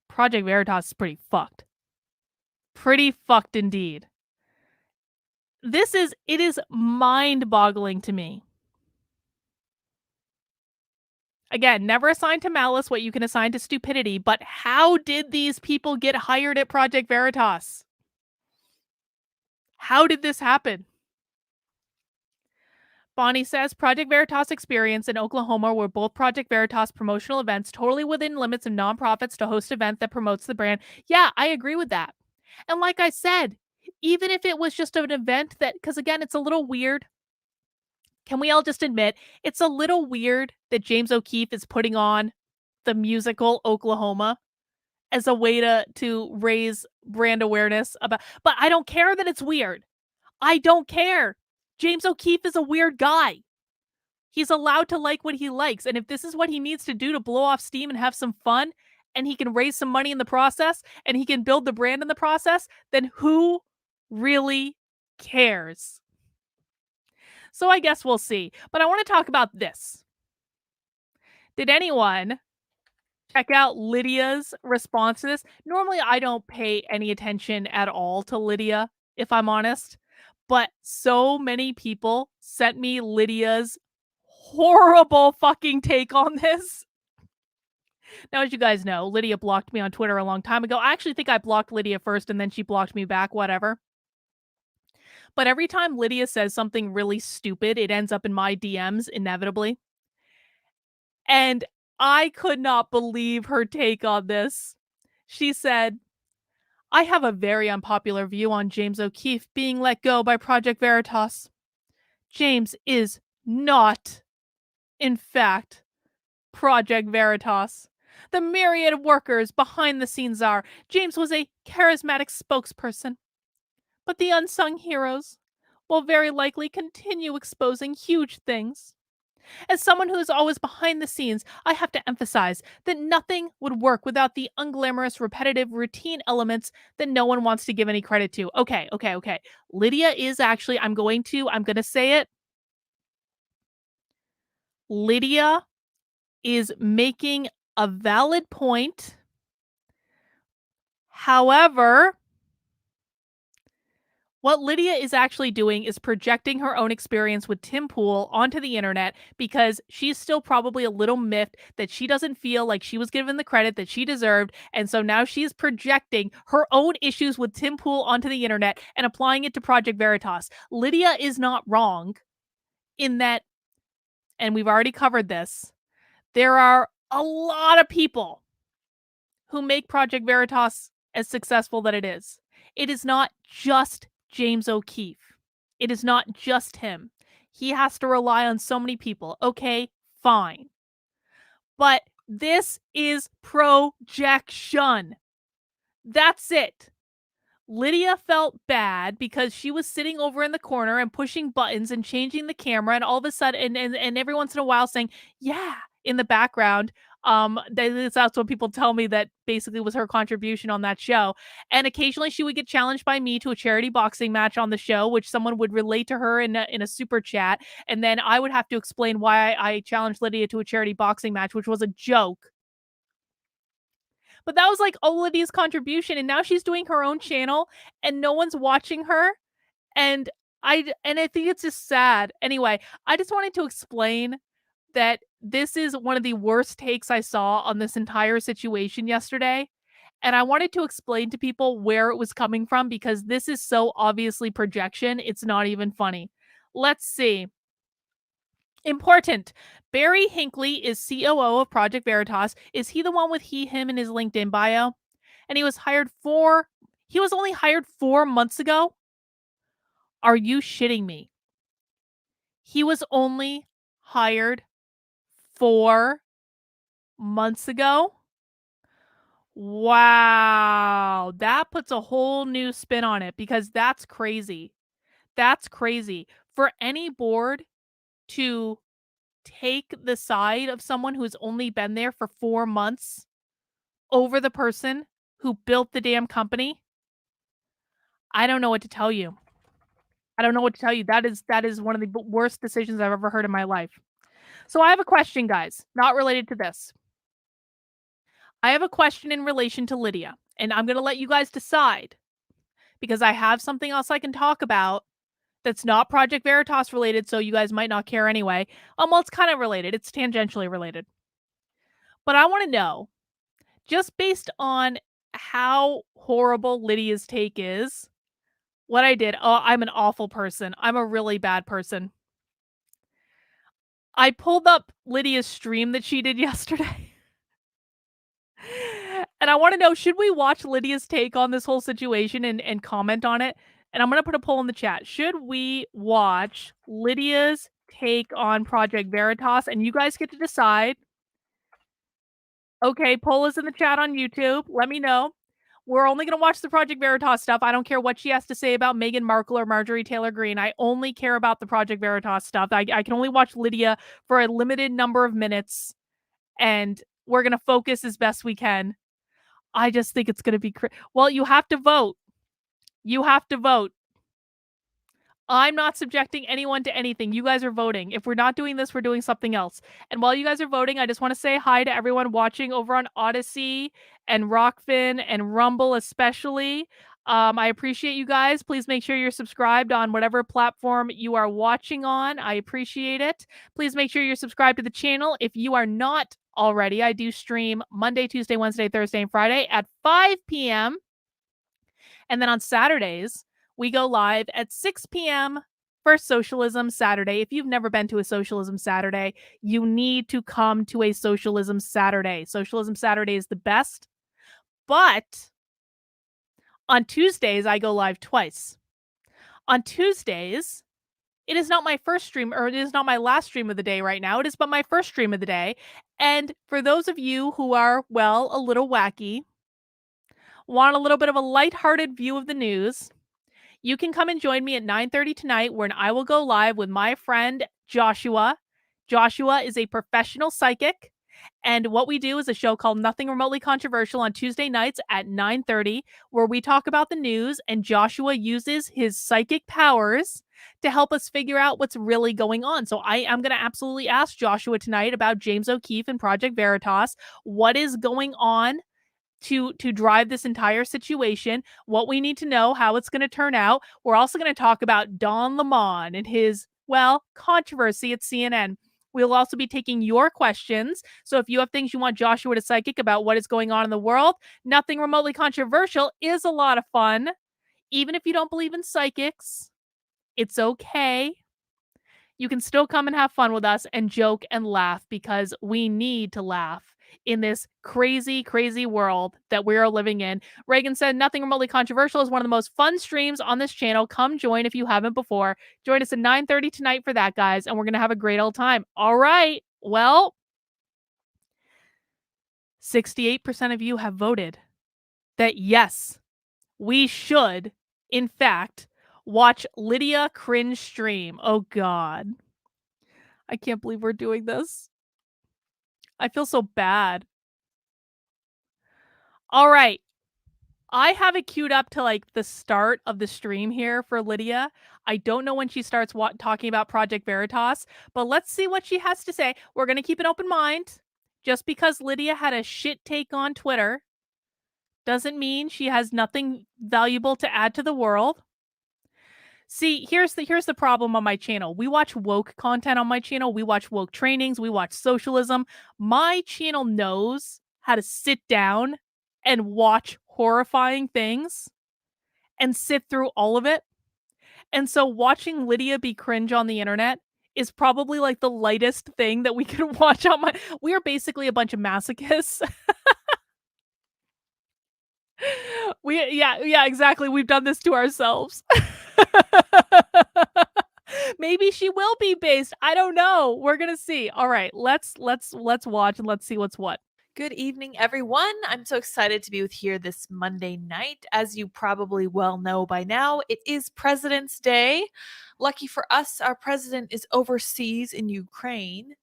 Project Veritas is pretty fucked. Pretty fucked indeed. It is mind-boggling to me. Again, never assign to malice what you can assign to stupidity, but how did these people get hired at Project Veritas? How did this happen? Bonnie says Project Veritas experience in Oklahoma were both Project Veritas promotional events totally within limits of nonprofits to host an event that promotes the brand. Yeah, I agree with that. And like I said, even if it was just an event that, because again, it's a little weird. Can we all just admit it's a little weird that James O'Keefe is putting on the musical Oklahoma as a way to raise brand awareness about, but I don't care that it's weird. I don't care. James O'Keefe is a weird guy. He's allowed to like what he likes. And if this is what he needs to do to blow off steam and have some fun, and he can raise some money in the process, and he can build the brand in the process, then who really cares? So I guess we'll see. But I want to talk about this. Did anyone check out Lydia's response to this? Normally, I don't pay any attention at all to Lydia, if I'm honest. But so many people sent me Lydia's horrible fucking take on this. Now, as you guys know, Lydia blocked me on Twitter a long time ago. I actually think I blocked Lydia first and then she blocked me back, whatever. But every time Lydia says something really stupid, it ends up in my DMs inevitably. And I could not believe her take on this. She said, I have a very unpopular view on James O'Keefe being let go by Project Veritas. James is not, in fact, Project Veritas. The myriad of workers behind the scenes are. James was a charismatic spokesperson. But the unsung heroes will very likely continue exposing huge things. As someone who is always behind the scenes, I have to emphasize that nothing would work without the unglamorous, repetitive, routine elements that no one wants to give any credit to. Okay. Lydia is actually, I'm going to say it. Lydia is making a valid point. However, what Lydia is actually doing is projecting her own experience with Tim Pool onto the internet because she's still probably a little miffed that she doesn't feel like she was given the credit that she deserved. And so now she's projecting her own issues with Tim Pool onto the internet and applying it to Project Veritas. Lydia is not wrong in that, and we've already covered this, there are a lot of people who make Project Veritas as successful that it is. It is not just James O'Keefe. It is not just him. He has to rely on so many people. Okay, fine. But this is projection. That's it. Lydia felt bad because she was sitting over in the corner and pushing buttons and changing the camera, and all of a sudden, and every once in a while saying, "Yeah," in the background. That's what people tell me that basically was her contribution on that show. And occasionally she would get challenged by me to a charity boxing match on the show, which someone would relate to her in a super chat. And then I would have to explain why I challenged Lydia to a charity boxing match, which was a joke. But that was like Lydia's contribution, and now she's doing her own channel and no one's watching her. And I think it's just sad. Anyway, I just wanted to explain that this is one of the worst takes I saw on this entire situation yesterday. And I wanted to explain to people where it was coming from because this is so obviously projection. It's not even funny. Let's see. Important. Barry Hinckley is COO of Project Veritas. Is he the one with he, him in his LinkedIn bio? And he was only hired 4 months ago? Are you shitting me? He was only hired 4 months ago? Wow. That puts a whole new spin on it because that's crazy. That's crazy. For any board to take the side of someone who's only been there for 4 months over the person who built the damn company, I don't know what to tell you. I don't know what to tell you. That is one of the worst decisions I've ever heard in my life. So I have a question, guys, not related to this. I have a question in relation to Lydia, and I'm going to let you guys decide because I have something else I can talk about that's not Project Veritas related, so you guys might not care anyway. Well, it's kind of related. It's tangentially related. But I want to know, just based on how horrible Lydia's take is, what I did. Oh, I'm an awful person. I'm a really bad person. I pulled up Lydia's stream that she did yesterday. And I want to know, should we watch Lydia's take on this whole situation and comment on it? And I'm going to put a poll in the chat. Should we watch Lydia's take on Project Veritas? And you guys get to decide. Okay, poll is in the chat on YouTube. Let me know. We're only going to watch the Project Veritas stuff. I don't care what she has to say about Meghan Markle or Marjorie Taylor Greene. I only care about the Project Veritas stuff. I can only watch Lydia for a limited number of minutes, and we're going to focus as best we can. I just think it's going to be well, you have to vote. You have to vote. I'm not subjecting anyone to anything. You guys are voting. If we're not doing this, we're doing something else. And while you guys are voting, I just want to say hi to everyone watching over on Odyssey and Rockfin and Rumble especially. I appreciate you guys. Please make sure you're subscribed on whatever platform you are watching on. I appreciate it. Please make sure you're subscribed to the channel. If you are not already, I do stream Monday, Tuesday, Wednesday, Thursday, and Friday at 5 p.m. And then on Saturdays, we go live at 6 p.m. for Socialism Saturday. If you've never been to a Socialism Saturday, you need to come to a Socialism Saturday. Socialism Saturday is the best. But on Tuesdays, I go live twice. On Tuesdays, it is not my first stream, or it is not my last stream of the day right now. It is but my first stream of the day. And for those of you who are, well, a little wacky, want a little bit of a lighthearted view of the news, you can come and join me at 9:30 tonight when I will go live with my friend Joshua. Joshua is a professional psychic, and what we do is a show called Nothing Remotely Controversial on Tuesday nights at 9:30, where we talk about the news, and Joshua uses his psychic powers to help us figure out what's really going on. So I am going to absolutely ask Joshua tonight about James O'Keefe and Project Veritas. What is going on to drive this entire situation, what we need to know, how it's going to turn out. We're also going to talk about Don Lemon and his, well, controversy at CNN. We'll also be taking your questions. So if you have things you want Joshua to psychic about what is going on in the world, Nothing Remotely Controversial is a lot of fun. Even if you don't believe in psychics, it's okay. You can still come and have fun with us and joke and laugh because we need to laugh. in this crazy, crazy world that we are living in. Reagan said, nothing remotely controversial is one of the most fun streams on this channel. Come join if you haven't before. Join us at 9:30 tonight for that, guys, and we're going to have a great old time. All right. Well, 68% of you have voted that yes, we should, in fact, watch Lydia cringe stream. Oh, God. I can't believe we're doing this. I feel so bad. All right. I have it queued up to like the start of the stream here for Lydia. I don't know when she starts talking about Project Veritas, but let's see what she has to say. We're going to keep an open mind. Just because Lydia had a shit take on Twitter doesn't mean she has nothing valuable to add to the world. See, here's the problem on my channel. We watch woke content on my channel. We watch woke trainings. We watch socialism. My channel knows how to sit down and watch horrifying things and sit through all of it. And so watching Lydia be cringe on the internet is probably like the lightest thing that we can watch on my... We are basically a bunch of masochists. Yeah, exactly. We've done this to ourselves. Maybe she will be based. I don't know. We're gonna see. All right, let's watch and let's see what's what. Good evening, everyone. I'm so excited to be with here this Monday night. As you probably well know by now, it is President's Day. Lucky for us, our president is overseas in Ukraine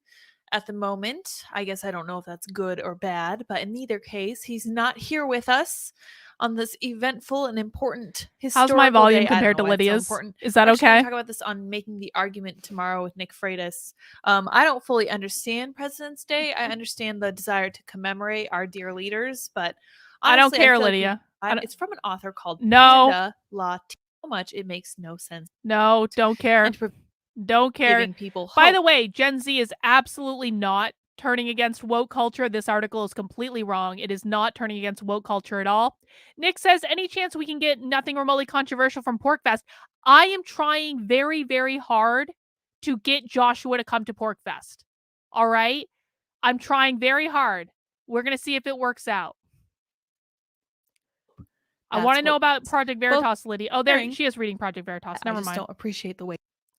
at the moment. I guess I don't know if that's good or bad, but in either case, he's not here with us on this eventful and important historical How's my volume day. compared to Lydia's? So is that okay? I'm going to talk about this on Making the Argument tomorrow with Nick Freitas. I don't fully understand President's Day. I understand the desire to commemorate our dear leaders, but honestly, I don't care, like Lydia. it's from an author called Panda Latte. So much it makes no sense. No, don't care. Don't care. Giving people hope. By the way, Gen Z is absolutely not turning against woke culture. This article is completely wrong. It is not turning against woke culture at all. Nick says, any chance we can get nothing remotely controversial from PorkFest? I am trying very, very hard to get Joshua to come to PorkFest. All right? I'm trying very hard. We're going to see if it works out. I want to know about Project Veritas, Lydia. Oh, there she is reading Project Veritas. Never mind. I just don't appreciate the way.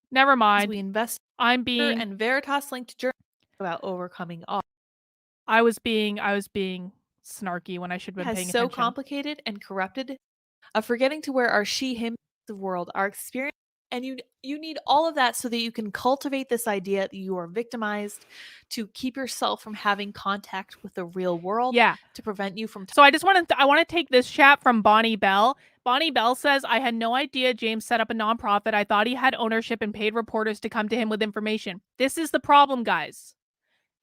Never mind. We invest. I'm being and Veritas linked journal about overcoming all. I was being snarky when I should have been paying attention. So complicated and corrupted, forgetting to where our she/him of world are experienced, and you need all of that so that you can cultivate this idea that you are victimized, to keep yourself from having contact with the real world. Yeah, to prevent you from. So I want to take this chat from Bonnie Bell. Bonnie Bell says, I had no idea James set up a nonprofit. I thought he had ownership and paid reporters to come to him with information. This is the problem, guys.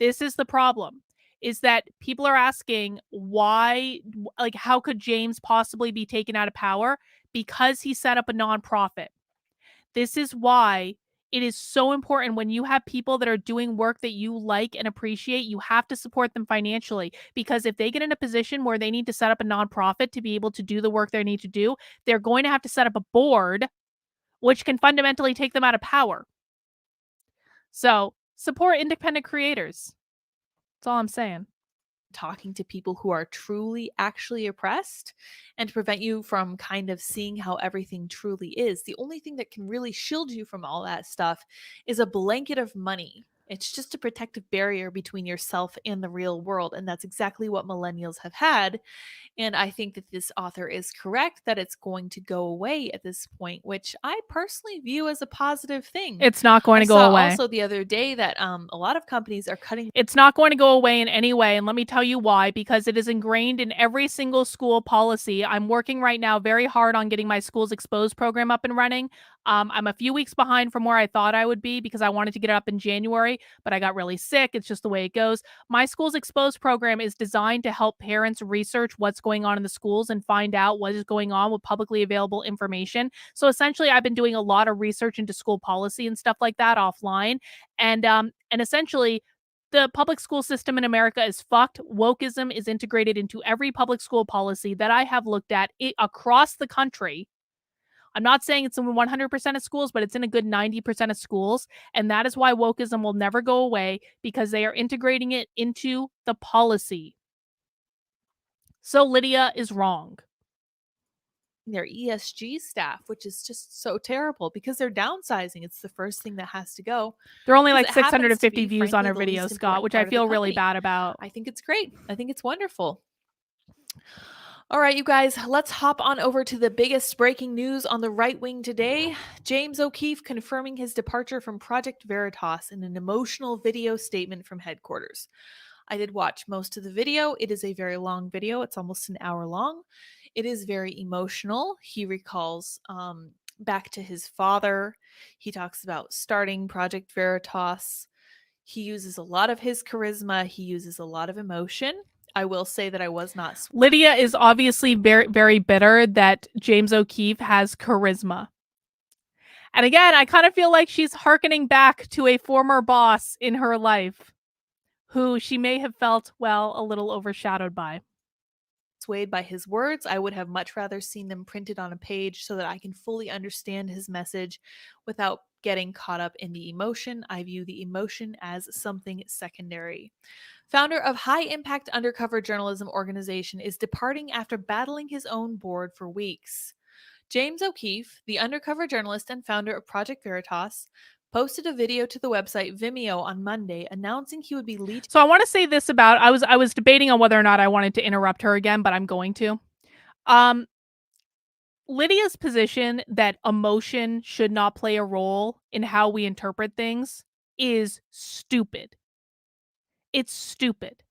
This is the problem, is that people are asking why, like, how could James possibly be taken out of power? Because he set up a nonprofit. This is why it is so important when you have people that are doing work that you like and appreciate, you have to support them financially, because if they get in a position where they need to set up a nonprofit to be able to do the work they need to do, they're going to have to set up a board, which can fundamentally take them out of power. So support independent creators. That's all I'm saying. Talking to people who are truly actually oppressed, and to prevent you from kind of seeing how everything truly is. The only thing that can really shield you from all that stuff is a blanket of money. It's just a protective barrier between yourself and the real world, and that's exactly what millennials have had. And I think that this author is correct that it's going to go away at this point, which I personally view as a positive thing. It's not going to go away. Also the other day that a lot of companies are cutting. It's not going to go away in any way. And let me tell you why, because it is ingrained in every single school policy. I'm working right now very hard on getting my Schools Exposed program up and running. I'm a few weeks behind from where I thought I would be because I wanted to get it up in January, but I got really sick. It's just the way it goes. My Schools Exposed program is designed to help parents research what's going on in the schools and find out what is going on with publicly available information. So essentially, I've been doing a lot of research into school policy and stuff like that offline. And essentially, the public school system in America is fucked. Wokeism is integrated into every public school policy that I have looked at across the country. I'm not saying it's in 100% of schools, but it's in a good 90% of schools. And that is why wokeism will never go away, because they are integrating it into the policy. So Lydia is wrong. Their ESG staff, which is just so terrible because they're downsizing. It's the first thing that has to go. There are only Because like it happens to 650 be, views on frankly, her the video, least Scott, important which I part of the feel really company. bad about. I think it's great. I think it's wonderful. All right, you guys, let's hop on over to the biggest breaking news on the right wing today. James O'Keefe confirming his departure from Project Veritas in an emotional video statement from headquarters. I did watch most of the video. It is a very long video. It's almost an hour long. It is very emotional. He recalls back to his father. He talks about starting Project Veritas. He uses a lot of his charisma. He uses a lot of emotion. I will say that I was not. Lydia is obviously very, very bitter that James O'Keefe has charisma. And again, I kind of feel like she's hearkening back to a former boss in her life who she may have felt, well, a little overshadowed by. Swayed by his words. I would have much rather seen them printed on a page so that I can fully understand his message without getting caught up in the emotion. I view the emotion as something secondary. Founder of high impact undercover journalism organization is departing after battling his own board for weeks. James O'Keefe, the undercover journalist and founder of Project Veritas, posted a video to the website Vimeo on Monday announcing he would be leading. So I want to say this about I was debating on whether or not I wanted to interrupt her again, but I'm going to. Um Lydia's position that emotion should not play a role in how we interpret things is stupid. It's stupid.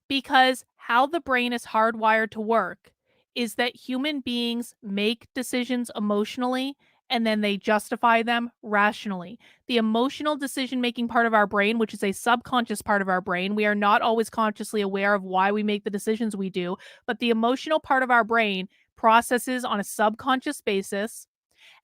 Because how the brain is hardwired to work is that human beings make decisions emotionally and then they justify them rationally. The emotional decision making part of our brain, which is a subconscious part of our brain, we are not always consciously aware of why we make the decisions we do, but the emotional part of our brain processes on a subconscious basis,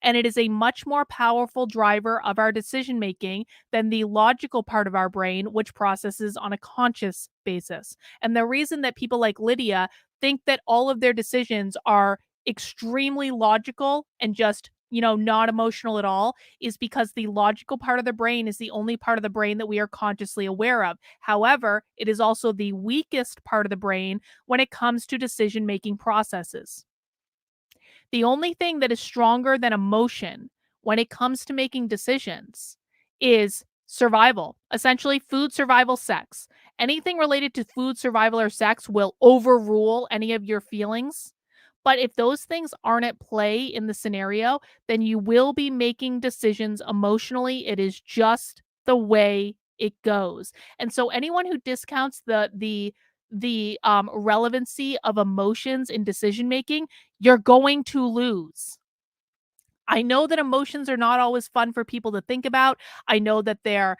and it is a much more powerful driver of our decision making than the logical part of our brain, which processes on a conscious basis. And the reason that people like Lydia think that all of their decisions are extremely logical and just not emotional at all is because the logical part of the brain is the only part of the brain that we are consciously aware of. However, it is also the weakest part of the brain when it comes to decision making processes. The only thing that is stronger than emotion when it comes to making decisions is survival. Essentially, food, survival, sex. Anything related to food, survival, or sex will overrule any of your feelings. But if those things aren't at play in the scenario, then you will be making decisions emotionally. It is just the way it goes. And so anyone who discounts the relevancy of emotions in decision making, you're going to lose. I know that emotions are not always fun for people to think about. I know that they're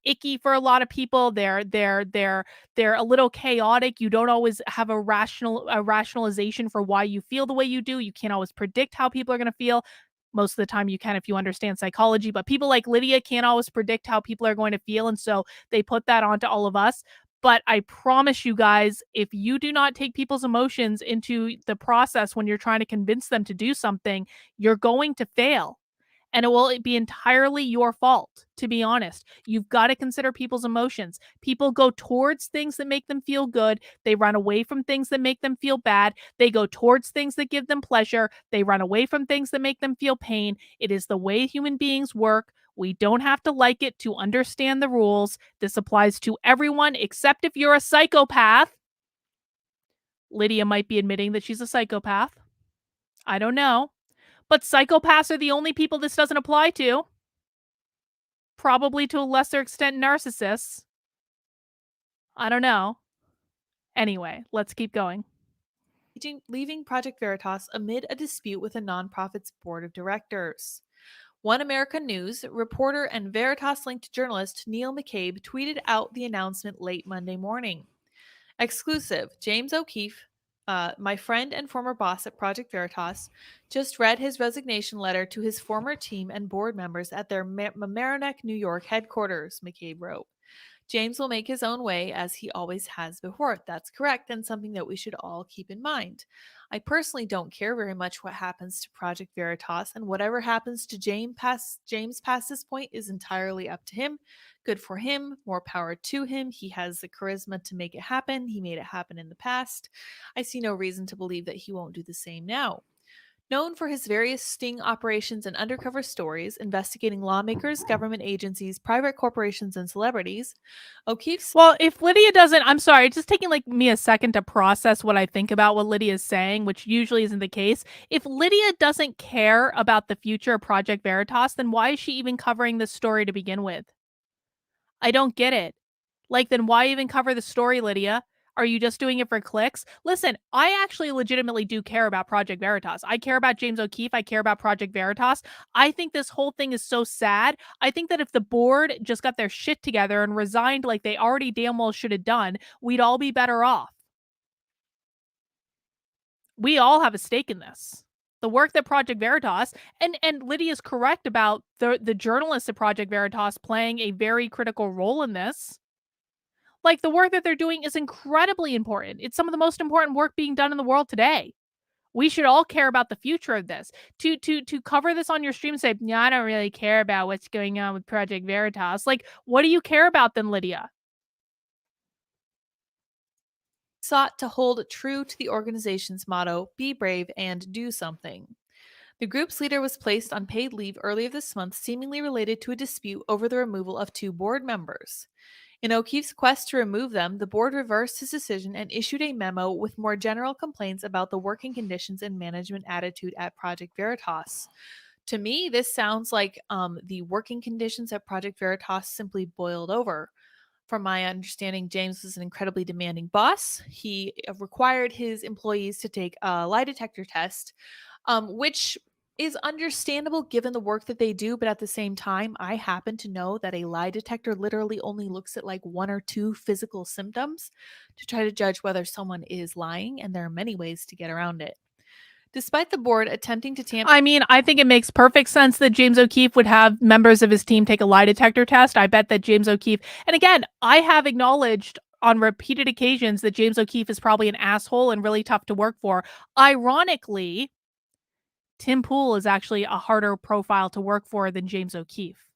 icky for a lot of people. They're a little chaotic. You don't always have a rationalization for why you feel the way you do. You can't always predict how people are going to feel. Most of the time you can if you understand psychology, but people like Lydia can't always predict how people are going to feel, and so they put that onto all of us. But I promise you guys, if you do not take people's emotions into the process when you're trying to convince them to do something, you're going to fail. And it will be entirely your fault, to be honest. You've got to consider people's emotions. People go towards things that make them feel good. They run away from things that make them feel bad. They go towards things that give them pleasure. They run away from things that make them feel pain. It is the way human beings work. We don't have to like it to understand the rules. This applies to everyone except if you're a psychopath. Lydia might be admitting that she's a psychopath. I don't know. But psychopaths are the only people this doesn't apply to. Probably to a lesser extent, narcissists. I don't know. Anyway, let's keep going. Leaving Project Veritas amid a dispute with a nonprofit's board of directors. One American News reporter and Veritas linked journalist Neil McCabe tweeted out the announcement late Monday morning. Exclusive: James O'Keefe, my friend and former boss at Project Veritas, just read his resignation letter to his former team and board members at their Mamaroneck, New York headquarters, McCabe wrote. James will make his own way as he always has before. That's correct, and something that we should all keep in mind. I personally don't care very much what happens to Project Veritas, and whatever happens to James past this point is entirely up to him. Good for him, more power to him. He has the charisma to make it happen. He made it happen in the past. I see no reason to believe that he won't do the same now. Known for his various sting operations and undercover stories investigating lawmakers, government agencies, private corporations, and celebrities, O'Keefe's Well, if Lydia doesn't, I'm sorry, it's just taking like me a second to process what I think about what Lydia is saying, which usually isn't the case. If Lydia doesn't care about the future of Project Veritas, then why is she even covering this story to begin with? I don't get it. Like, then why even cover the story, Lydia? Are you just doing it for clicks? Listen, I actually legitimately do care about Project Veritas. I care about James O'Keefe. I care about Project Veritas. I think this whole thing is so sad. I think that if the board just got their shit together and resigned like they already damn well should have done, we'd all be better off. We all have a stake in this. The work that Project Veritas and Lydia's correct about the journalists at Project Veritas playing a very critical role in this. Like, the work that they're doing is incredibly important. It's some of the most important work being done in the world today. We should all care about the future of this. To cover this on your stream and say, "Yeah, I don't really care about what's going on with Project Veritas." Like, what do you care about then, Lydia? sought to hold true to the organization's motto, be brave and do something. The group's leader was placed on paid leave earlier this month, seemingly related to a dispute over the removal of two board members. In O'Keefe's quest to remove them, the board reversed his decision and issued a memo with more general complaints about the working conditions and management attitude at Project Veritas. To me, this sounds like the working conditions at Project Veritas simply boiled over. From my understanding, James was an incredibly demanding boss. He required his employees to take a lie detector test, which is understandable given the work that they do. But at the same time, I happen to know that a lie detector literally only looks at like one or two physical symptoms to try to judge whether someone is lying, and there are many ways to get around it. Despite the board attempting to tamp I mean, I think it makes perfect sense that James O'Keefe would have members of his team take a lie detector test. I bet that James O'Keefe, and again, I have acknowledged on repeated occasions that James O'Keefe is probably an asshole and really tough to work for. Ironically, Tim Pool is actually a harder profile to work for than James O'Keefe.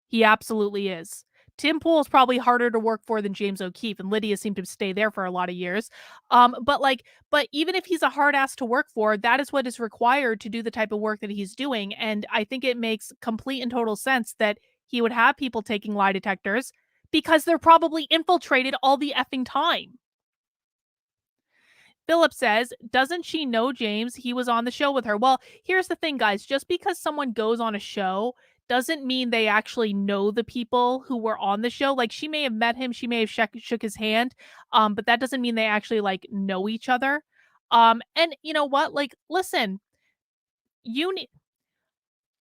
He absolutely is. Tim Pool is probably harder to work for than James O'Keefe, and Lydia seemed to stay there for a lot of years. But even if he's a hard ass to work for, that is what is required to do the type of work that he's doing. And I think it makes complete and total sense that he would have people taking lie detectors because they're probably infiltrated all the effing time. Philip says, doesn't she know James? He was on the show with her. Well, here's the thing, guys. Just because someone goes on a show doesn't mean they actually know the people who were on the show. Like, she may have met him, she may have shook his hand, but that doesn't mean they actually like know each other. And you know what? Like, listen, you need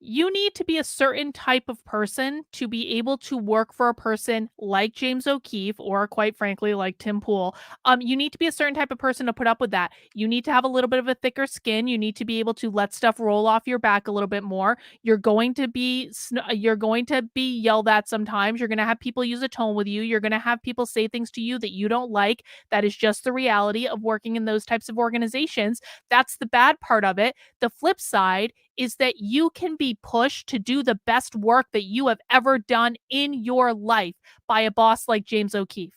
you need to be a certain type of person to be able to work for a person like James O'Keefe or quite frankly like Tim Pool. You need to be a certain type of person to put up with that. You need to have a little bit of a thicker skin. You need to be able to let stuff roll off your back a little bit more. You're going to be yelled at sometimes. You're going to have people use a tone with you. You're going to have people say things to you that you don't like. That is just the reality of working in those types of organizations. That's the bad part of it. The flip side is that you can be pushed to do the best work that you have ever done in your life by a boss like James O'Keefe.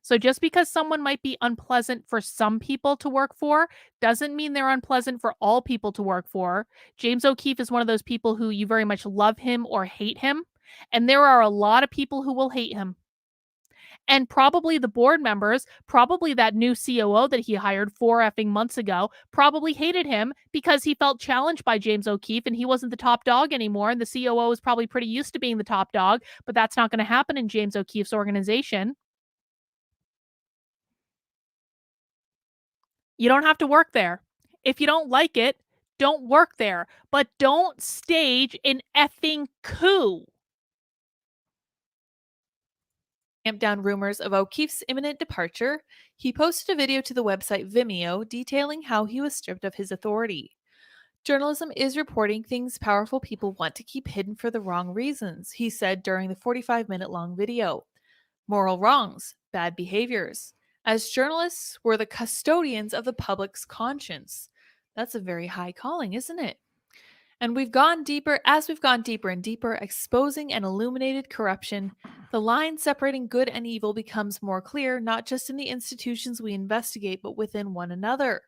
So just because someone might be unpleasant for some people to work for doesn't mean they're unpleasant for all people to work for. James O'Keefe is one of those people who you very much love him or hate him. And there are a lot of people who will hate him. And probably the board members, probably that new COO that he hired 4 months ago, probably hated him because he felt challenged by James O'Keefe and he wasn't the top dog anymore. And the COO was probably pretty used to being the top dog, but that's not going to happen in James O'Keefe's organization. You don't have to work there. If you don't like it, don't work there, but don't stage an effing coup. tamp down rumors of O'Keefe's imminent departure, he posted a video to the website Vimeo detailing how he was stripped of his authority. Journalism is reporting things powerful people want to keep hidden for the wrong reasons, he said during the 45-minute long video. Moral wrongs, bad behaviors. As journalists, we're the custodians of the public's conscience. That's a very high calling, isn't it? And we've gone deeper as we've gone deeper and deeper, exposing and illuminated corruption. The line separating good and evil becomes more clear, not just in the institutions we investigate, but within one another.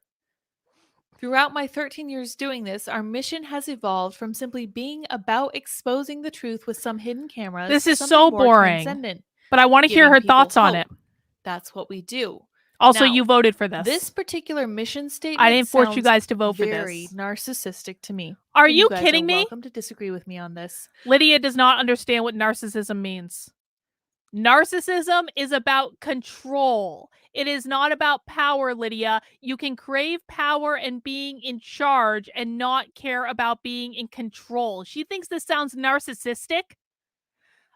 Throughout my 13 years doing this, our mission has evolved from simply being about exposing the truth with some hidden cameras This to is something so more boring, transcendent, but I want to hear giving her people thoughts on it. hope. That's what we do. Also, Now, you voted for this this. particular mission I statement didn't force you sounds guys to vote for very this. narcissistic to me. Are And you guys kidding are me? welcome to disagree with me on this. Lydia does not understand what narcissism means. Narcissism is about control. It is not about power, Lydia. You can crave power and being in charge and not care about being in control. She thinks this sounds narcissistic.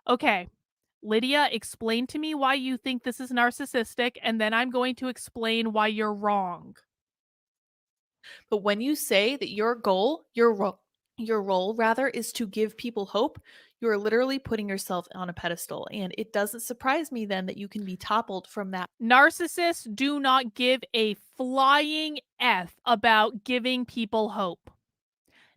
Okay, Lydia, explain to me why you think this is narcissistic, and then I'm going to explain why you're wrong. But when you say that your role rather is to give people hope, you're literally putting yourself on a pedestal. And it doesn't surprise me then that you can be toppled from that. Narcissists do not give a flying F about giving people hope.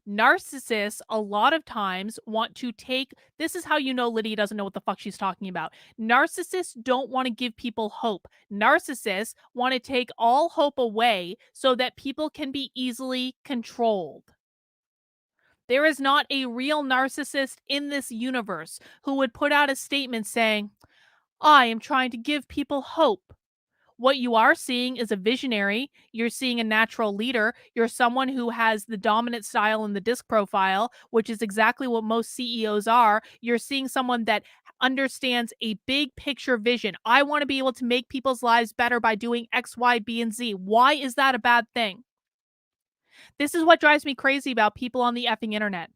Narcissists a lot of times want to take this is how you know Lydia doesn't know what the fuck she's talking about. Narcissists don't want to give people hope. Narcissists want to take all hope away so that people can be easily controlled. There is not a real narcissist in this universe who would put out a statement saying, I am trying to give people hope. What you are seeing is a visionary. You're seeing a natural leader. You're someone who has the dominant style in the disc profile, which is exactly what most CEOs are. You're seeing someone that understands a big picture vision. I want to be able to make people's lives better by doing X, Y, B, and Z. Why is that a bad thing? This is what drives me crazy about people on the effing internet.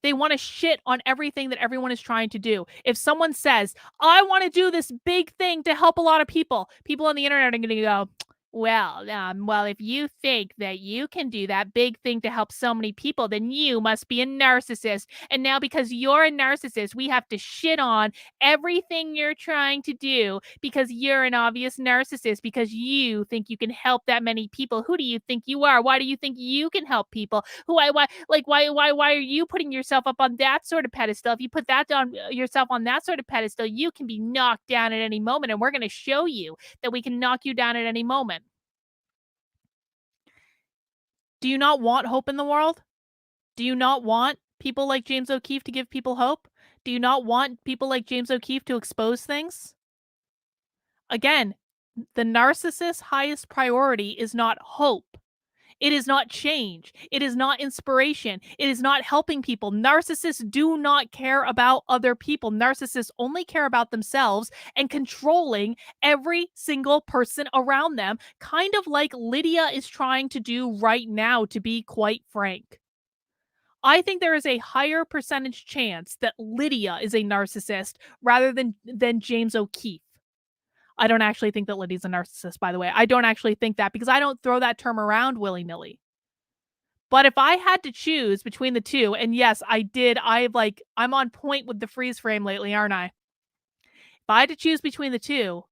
They want to shit on everything that everyone is trying to do. If someone says, I want to do this big thing to help a lot of people, people on the internet are going to go, well, if you think that you can do that big thing to help so many people, then you must be a narcissist. And now because you're a narcissist, we have to shit on everything you're trying to do because you're an obvious narcissist because you think you can help that many people. Who do you think you are? Why do you think you can help people? Why are you putting yourself up on that sort of pedestal? If you put that on yourself on that sort of pedestal, you can be knocked down at any moment, and we're going to show you that we can knock you down at any moment. Do you not want hope in the world? Do you not want people like James O'Keefe to give people hope? Do you not want people like James O'Keefe to expose things? Again, the narcissist's highest priority is not hope. It is not change. It is not inspiration. It is not helping people. Narcissists do not care about other people. Narcissists only care about themselves and controlling every single person around them, kind of like Lydia is trying to do right now, to be quite frank. I think there is a higher percentage chance that Lydia is a narcissist rather than James O'Keefe. I don't actually think that Lydia's a narcissist, by the way. I don't actually think that because I don't throw that term around willy-nilly. But if I had to choose between the two, and yes, I did, I'm on point with the freeze frame lately, aren't I? If I had to choose between the two,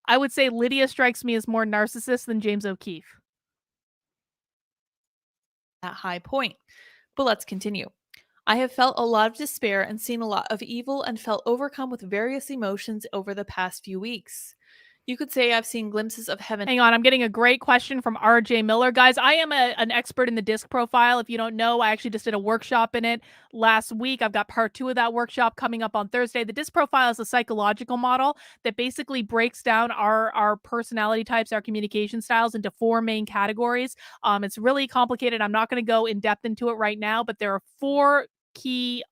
I would say Lydia strikes me as more narcissist than James O'Keefe. That high point. But let's continue. I have felt a lot of despair and seen a lot of evil and felt overcome with various emotions over the past few weeks. You could say I've seen glimpses of heaven. Hang on, I'm getting a great question from RJ Miller. Guys, I am an expert in the disc profile. If you don't know, I actually just did a workshop in it last week. I've got part 2 of that workshop coming up on Thursday. The disc profile is a psychological model that basically breaks down our personality types, our communication styles into 4 main categories. It's really complicated. I'm not going to go in depth into it right now, but there are 4 key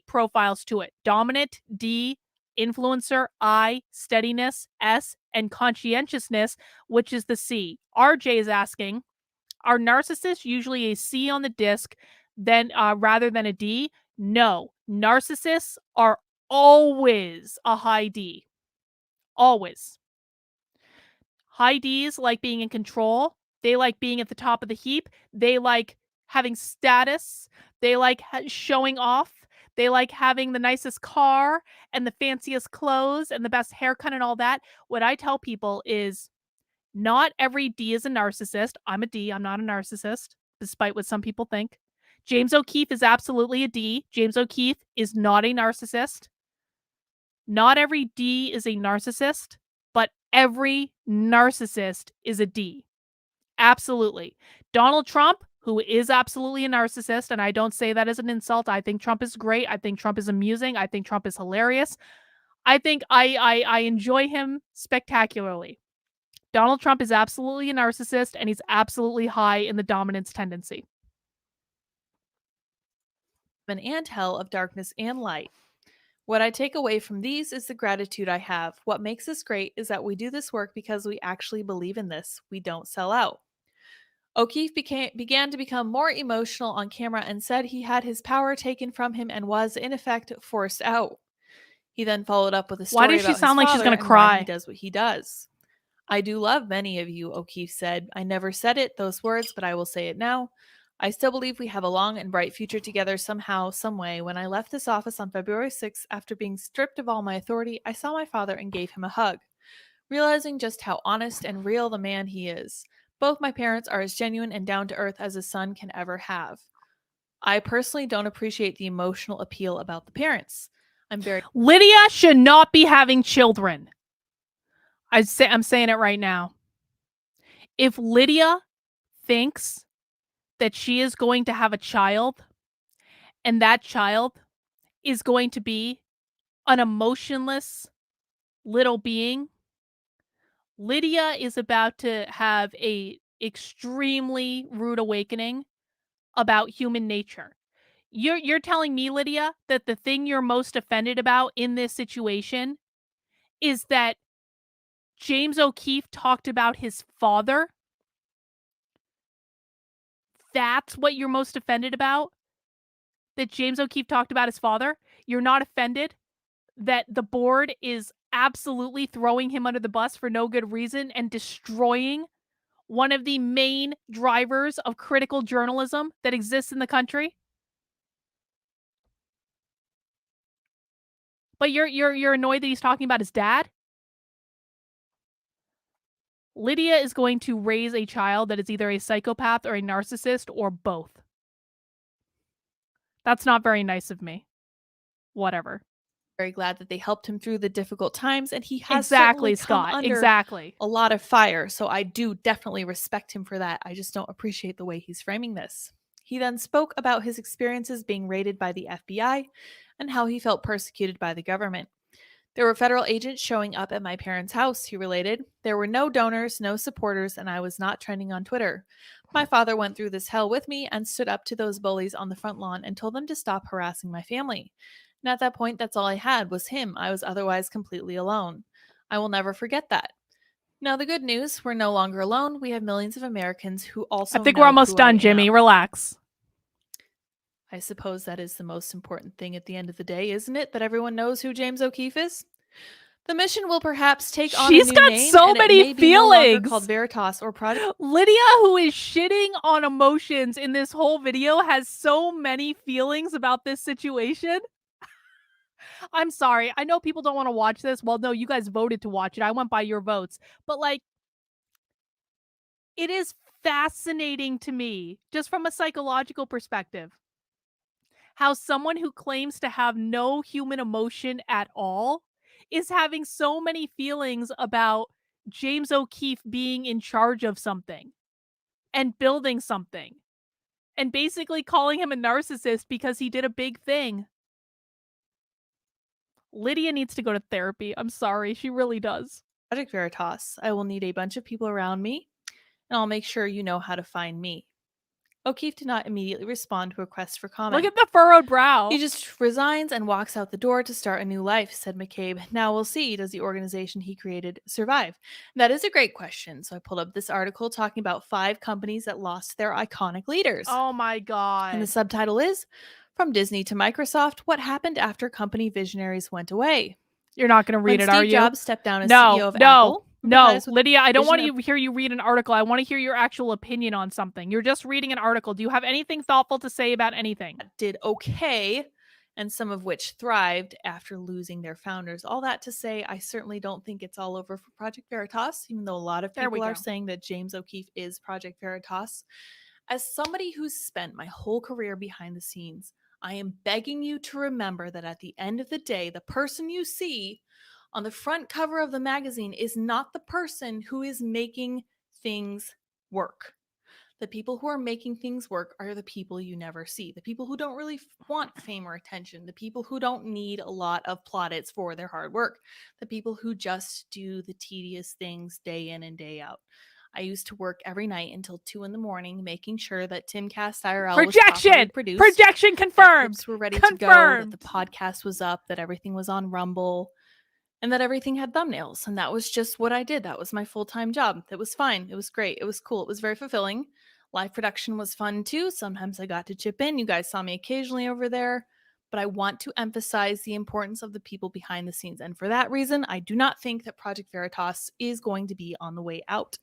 profiles to it. Dominant, D, influencer, I, steadiness, S, and conscientiousness, which is the C. RJ is asking, are narcissists usually a C on the disc then rather than a D? No. Narcissists are always a high D. Always. High Ds like being in control. They like being at the top of the heap. They like having status. They like showing off. They like having the nicest car and the fanciest clothes and the best haircut and all that. What I tell people is not every D is a narcissist. I'm a D. I'm not a narcissist, despite what some people think. James O'Keefe is absolutely a D. James O'Keefe is not a narcissist. Not every D is a narcissist, but every narcissist is a D. Absolutely. Donald Trump, who is absolutely a narcissist, and I don't say that as an insult. I think Trump is great. I think Trump is amusing. I think Trump is hilarious. I think I enjoy him spectacularly. Donald Trump is absolutely a narcissist, and he's absolutely high in the dominance tendency. An anthill of darkness and light. What I take away from these is the gratitude I have. What makes us great is that we do this work because we actually believe in this. We don't sell out. O'Keefe began to become more emotional on camera and said he had his power taken from him and was, in effect, forced out. He then followed up with a Why story does she about his sound like she's father gonna and why cry? he does what he does. I do love many of you, O'Keefe said. I never said it, those words, but I will say it now. I still believe we have a long and bright future together somehow, some way. When I left this office on February 6th, after being stripped of all my authority, I saw my father and gave him a hug, realizing just how honest and real the man he is. Both my parents are as genuine and down to earth as a son can ever have. I personally don't appreciate the emotional appeal about the parents. Lydia should not be having children. I'm saying it right now. If Lydia thinks that she is going to have a child and that child is going to be an emotionless little being, Lydia is about to have a extremely rude awakening about human nature. You're telling me, Lydia, that the thing you're most offended about in this situation is that James O'Keefe talked about his father? That's what you're most offended about? That James O'Keefe talked about his father? You're not offended that the board is absolutely throwing him under the bus for no good reason and destroying one of the main drivers of critical journalism that exists in the country? But you're annoyed that he's talking about his dad? Lydia is going to raise a child that is either a psychopath or a narcissist or both. That's not very nice of me. Whatever. Very glad that they helped him through the difficult times, and he has Exactly, certainly come Scott. under Exactly. a lot of fire, so I do definitely respect him for that. I just don't appreciate the way he's framing this. He then spoke about his experiences being raided by the FBI and how he felt persecuted by the government. There were federal agents showing up at my parents' house, he related. There were no donors, no supporters, and I was not trending on Twitter. My father went through this hell with me and stood up to those bullies on the front lawn and told them to stop harassing my family. And at that point, that's all I had was him. I was otherwise completely alone. I will never forget that. Now, the good news, we're no longer alone. We have millions of Americans who also I think know we're almost who done, I Jimmy. am. Relax. I suppose that is the most important thing at the end of the day, isn't it? That everyone knows who James O'Keefe is? The mission will perhaps take on a She's new got name, so and it many may be no longer feelings. called Veritas or Project. Lydia, who is shitting on emotions in this whole video, has so many feelings about this situation. I'm sorry. I know people don't want to watch this. Well, no, you guys voted to watch it. I went by your votes. But like, it is fascinating to me, just from a psychological perspective, how someone who claims to have no human emotion at all is having so many feelings about James O'Keefe being in charge of something and building something and basically calling him a narcissist because he did a big thing. Lydia needs to go to therapy. I'm sorry. She really does. Project Veritas. I will need a bunch of people around me, and I'll make sure you know how to find me. O'Keefe did not immediately respond to requests for comment. Look at the furrowed brow. He just resigns and walks out the door to start a new life, said McCabe. Now we'll see, does the organization he created survive? That is a great question. So I pulled up this article talking about 5 companies that lost their iconic leaders. Oh my God. And the subtitle is From Disney to Microsoft, What Happened After Company Visionaries Went Away. You're not going to read When it, are Steve you? Jobs stepped down as No, CEO of no, Apple, No, empathize with Lydia, I don't want vision to hear you read an article. I want to hear your actual opinion on something. You're just reading an article. Do you have anything thoughtful to say about anything? did okay, and some of which thrived after losing their founders. All that to say, I certainly don't think it's all over for Project Veritas, even though a lot of There we people are go. saying that James O'Keefe is Project Veritas. As somebody who's spent my whole career behind the scenes, I am begging you to remember that at the end of the day, the person you see on the front cover of the magazine is not the person who is making things work. The people who are making things work are the people you never see. The people who don't really want fame or attention. The people who don't need a lot of plaudits for their hard work. The people who just do the tedious things day in and day out. I used to work every night until 2 in the morning, making sure that Timcast IRL was properly Projection! produced, Projection that confirmed! clips were ready to go, that the Confirmed! podcast was up, that everything was on Rumble, and that everything had thumbnails. And that was just what I did. That was my full-time job. It was fine. It was great. It was cool. It was very fulfilling. Live production was fun too. Sometimes I got to chip in. You guys saw me occasionally over there. But I want to emphasize the importance of the people behind the scenes. And for that reason, I do not think that Project Veritas is going to be on the way out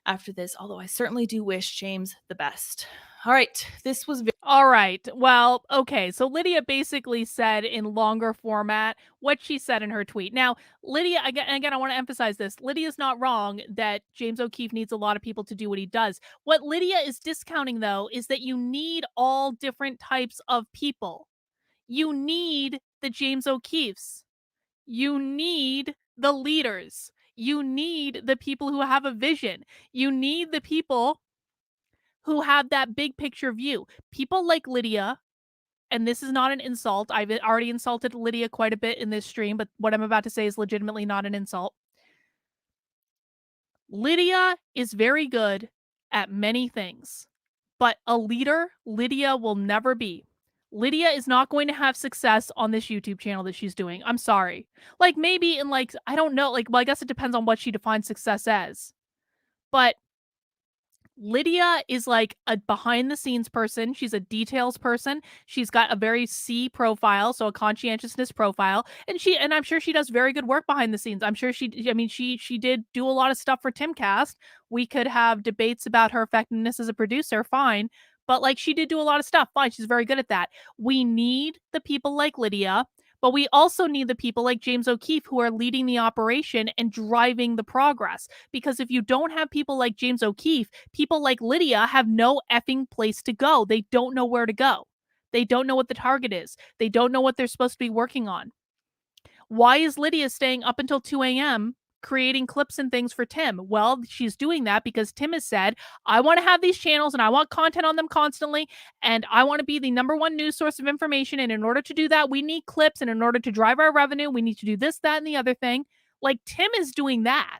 after this, although I certainly do wish James the best. All right, this was all right. Well, okay. So Lydia basically said in longer format what she said in her tweet. Now, Lydia, again, I want to emphasize this. Lydia's not wrong that James O'Keefe needs a lot of people to do what he does. What Lydia is discounting, though, is that you need all different types of people. You need the James O'Keefes. You need the leaders. You need the people who have a vision. You need the people who have that big picture view. People like Lydia, and this is not an insult. I've already insulted Lydia quite a bit in this stream, but what I'm about to say is legitimately not an insult. Lydia is very good at many things, but a leader, Lydia will never be. Lydia is not going to have success on this YouTube channel that she's doing. I'm sorry. Like maybe in like, I don't know, like, well, I guess it depends on what she defines success as. But Lydia is like a behind the scenes person. She's a details person. She's got a very C profile, so a conscientiousness profile. And I'm sure she does very good work behind the scenes. I'm sure she did do a lot of stuff for Timcast. We could have debates about her effectiveness as a producer, fine. But like she did do a lot of stuff. Fine, she's very good at that. We need the people like Lydia, but we also need the people like James O'Keefe who are leading the operation and driving the progress. Because if you don't have people like James O'Keefe, people like Lydia have no effing place to go. They don't know where to go. They don't know what the target is. They don't know what they're supposed to be working on. Why is Lydia staying up until 2 a.m. creating clips and things for Tim? Well, she's doing that because Tim has said, I want to have these channels and I want content on them constantly. And I want to be the number one news source of information. And in order to do that, we need clips. And in order to drive our revenue, we need to do this, that, and the other thing. Like Tim is doing that.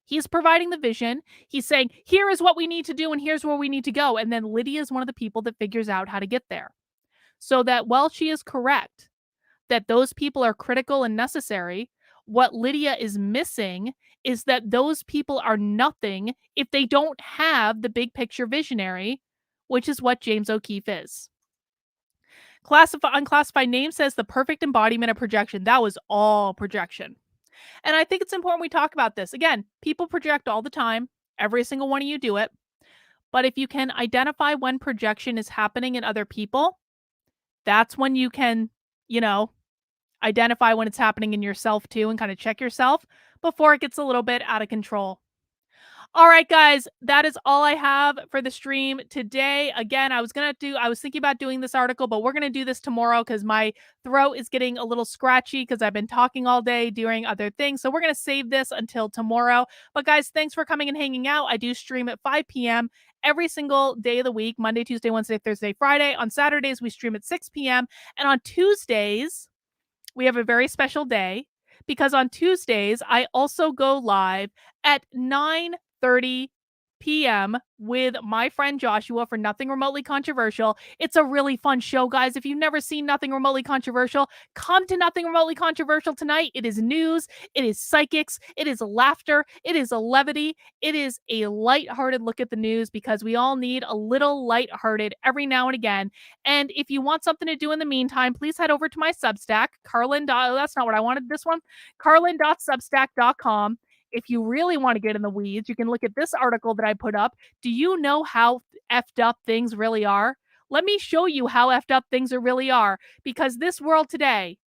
He's providing the vision. He's saying, here is what we need to do and here's where we need to go. And then Lydia is one of the people that figures out how to get there. So that while she is correct that those people are critical and necessary, what Lydia is missing is that those people are nothing if they don't have the big picture visionary, which is what James O'Keefe is. Unclassified name says the perfect embodiment of projection. That was all projection. And I think it's important we talk about this. Again, people project all the time. Every single one of you do it. But if you can identify when projection is happening in other people, that's when you can, identify when it's happening in yourself too and kind of check yourself before it gets a little bit out of control. All right, guys, that is all I have for the stream today. Again, I was thinking about doing this article, but we're going to do this tomorrow because my throat is getting a little scratchy because I've been talking all day doing other things. So we're going to save this until tomorrow. But guys, thanks for coming and hanging out. I do stream at 5 p.m. every single day of the week, Monday, Tuesday, Wednesday, Thursday, Friday. On Saturdays, we stream at 6 p.m. And on Tuesdays, we have a very special day because on Tuesdays, I also go live at 9:30 p.m. with my friend Joshua for Nothing Remotely Controversial. It's a really fun show, guys. If you've never seen Nothing Remotely Controversial, come to Nothing Remotely Controversial tonight. It is news, it is psychics, it is laughter, it is a levity, it is a lighthearted look at the news because we all need a little lighthearted every now and again. And if you want something to do in the meantime, please head over to my Substack, Carlin. That's not what I wanted, this one. Carlin.substack.com. If you really want to get in the weeds, you can look at this article that I put up. Do you know how effed up things really are? Let me show you how effed up things really are, because this world today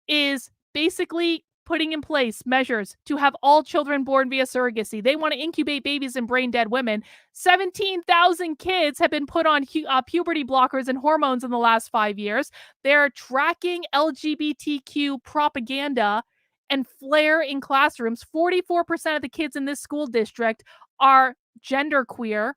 is basically putting in place measures to have all children born via surrogacy. They want to incubate babies in brain dead women. 17,000 kids have been put on puberty blockers and hormones in the last 5 years. They're tracking LGBTQ propaganda and flair in classrooms. 44% of the kids in this school district are genderqueer.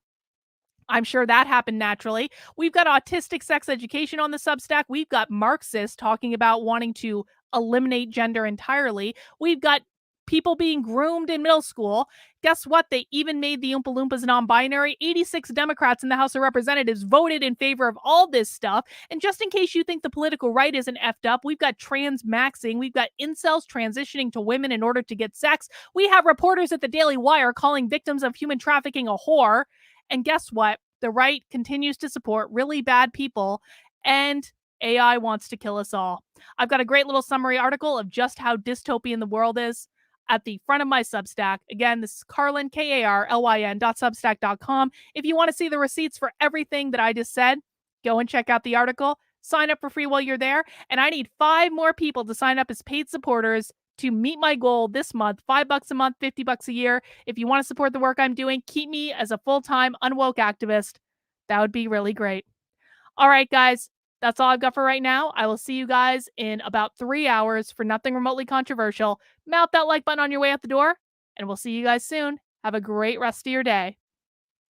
I'm sure that happened naturally. We've got autistic sex education on the Substack. We've got Marxists talking about wanting to eliminate gender entirely. We've got people being groomed in middle school. Guess what? They even made the Oompa Loompas non binary. 86 Democrats in the House of Representatives voted in favor of all this stuff. And just in case you think the political right isn't effed up, we've got trans maxing. We've got incels transitioning to women in order to get sex. We have reporters at the Daily Wire calling victims of human trafficking a whore. And guess what? The right continues to support really bad people, and AI wants to kill us all. I've got a great little summary article of just how dystopian the world is at the front of my Substack. Again, this is Carlyn, KARLYN.substack.com. If you want to see the receipts for everything that I just said, go and check out the article. Sign up for free while you're there. And I need 5 more people to sign up as paid supporters to meet my goal this month. $5 a month, $50 a year. If you want to support the work I'm doing, keep me as a full-time unwoke activist. That would be really great. All right, guys, that's all I've got for right now. I will see you guys in about 3 hours for nothing remotely controversial. Mount that like button on your way out the door, and we'll see you guys soon. Have a great rest of your day.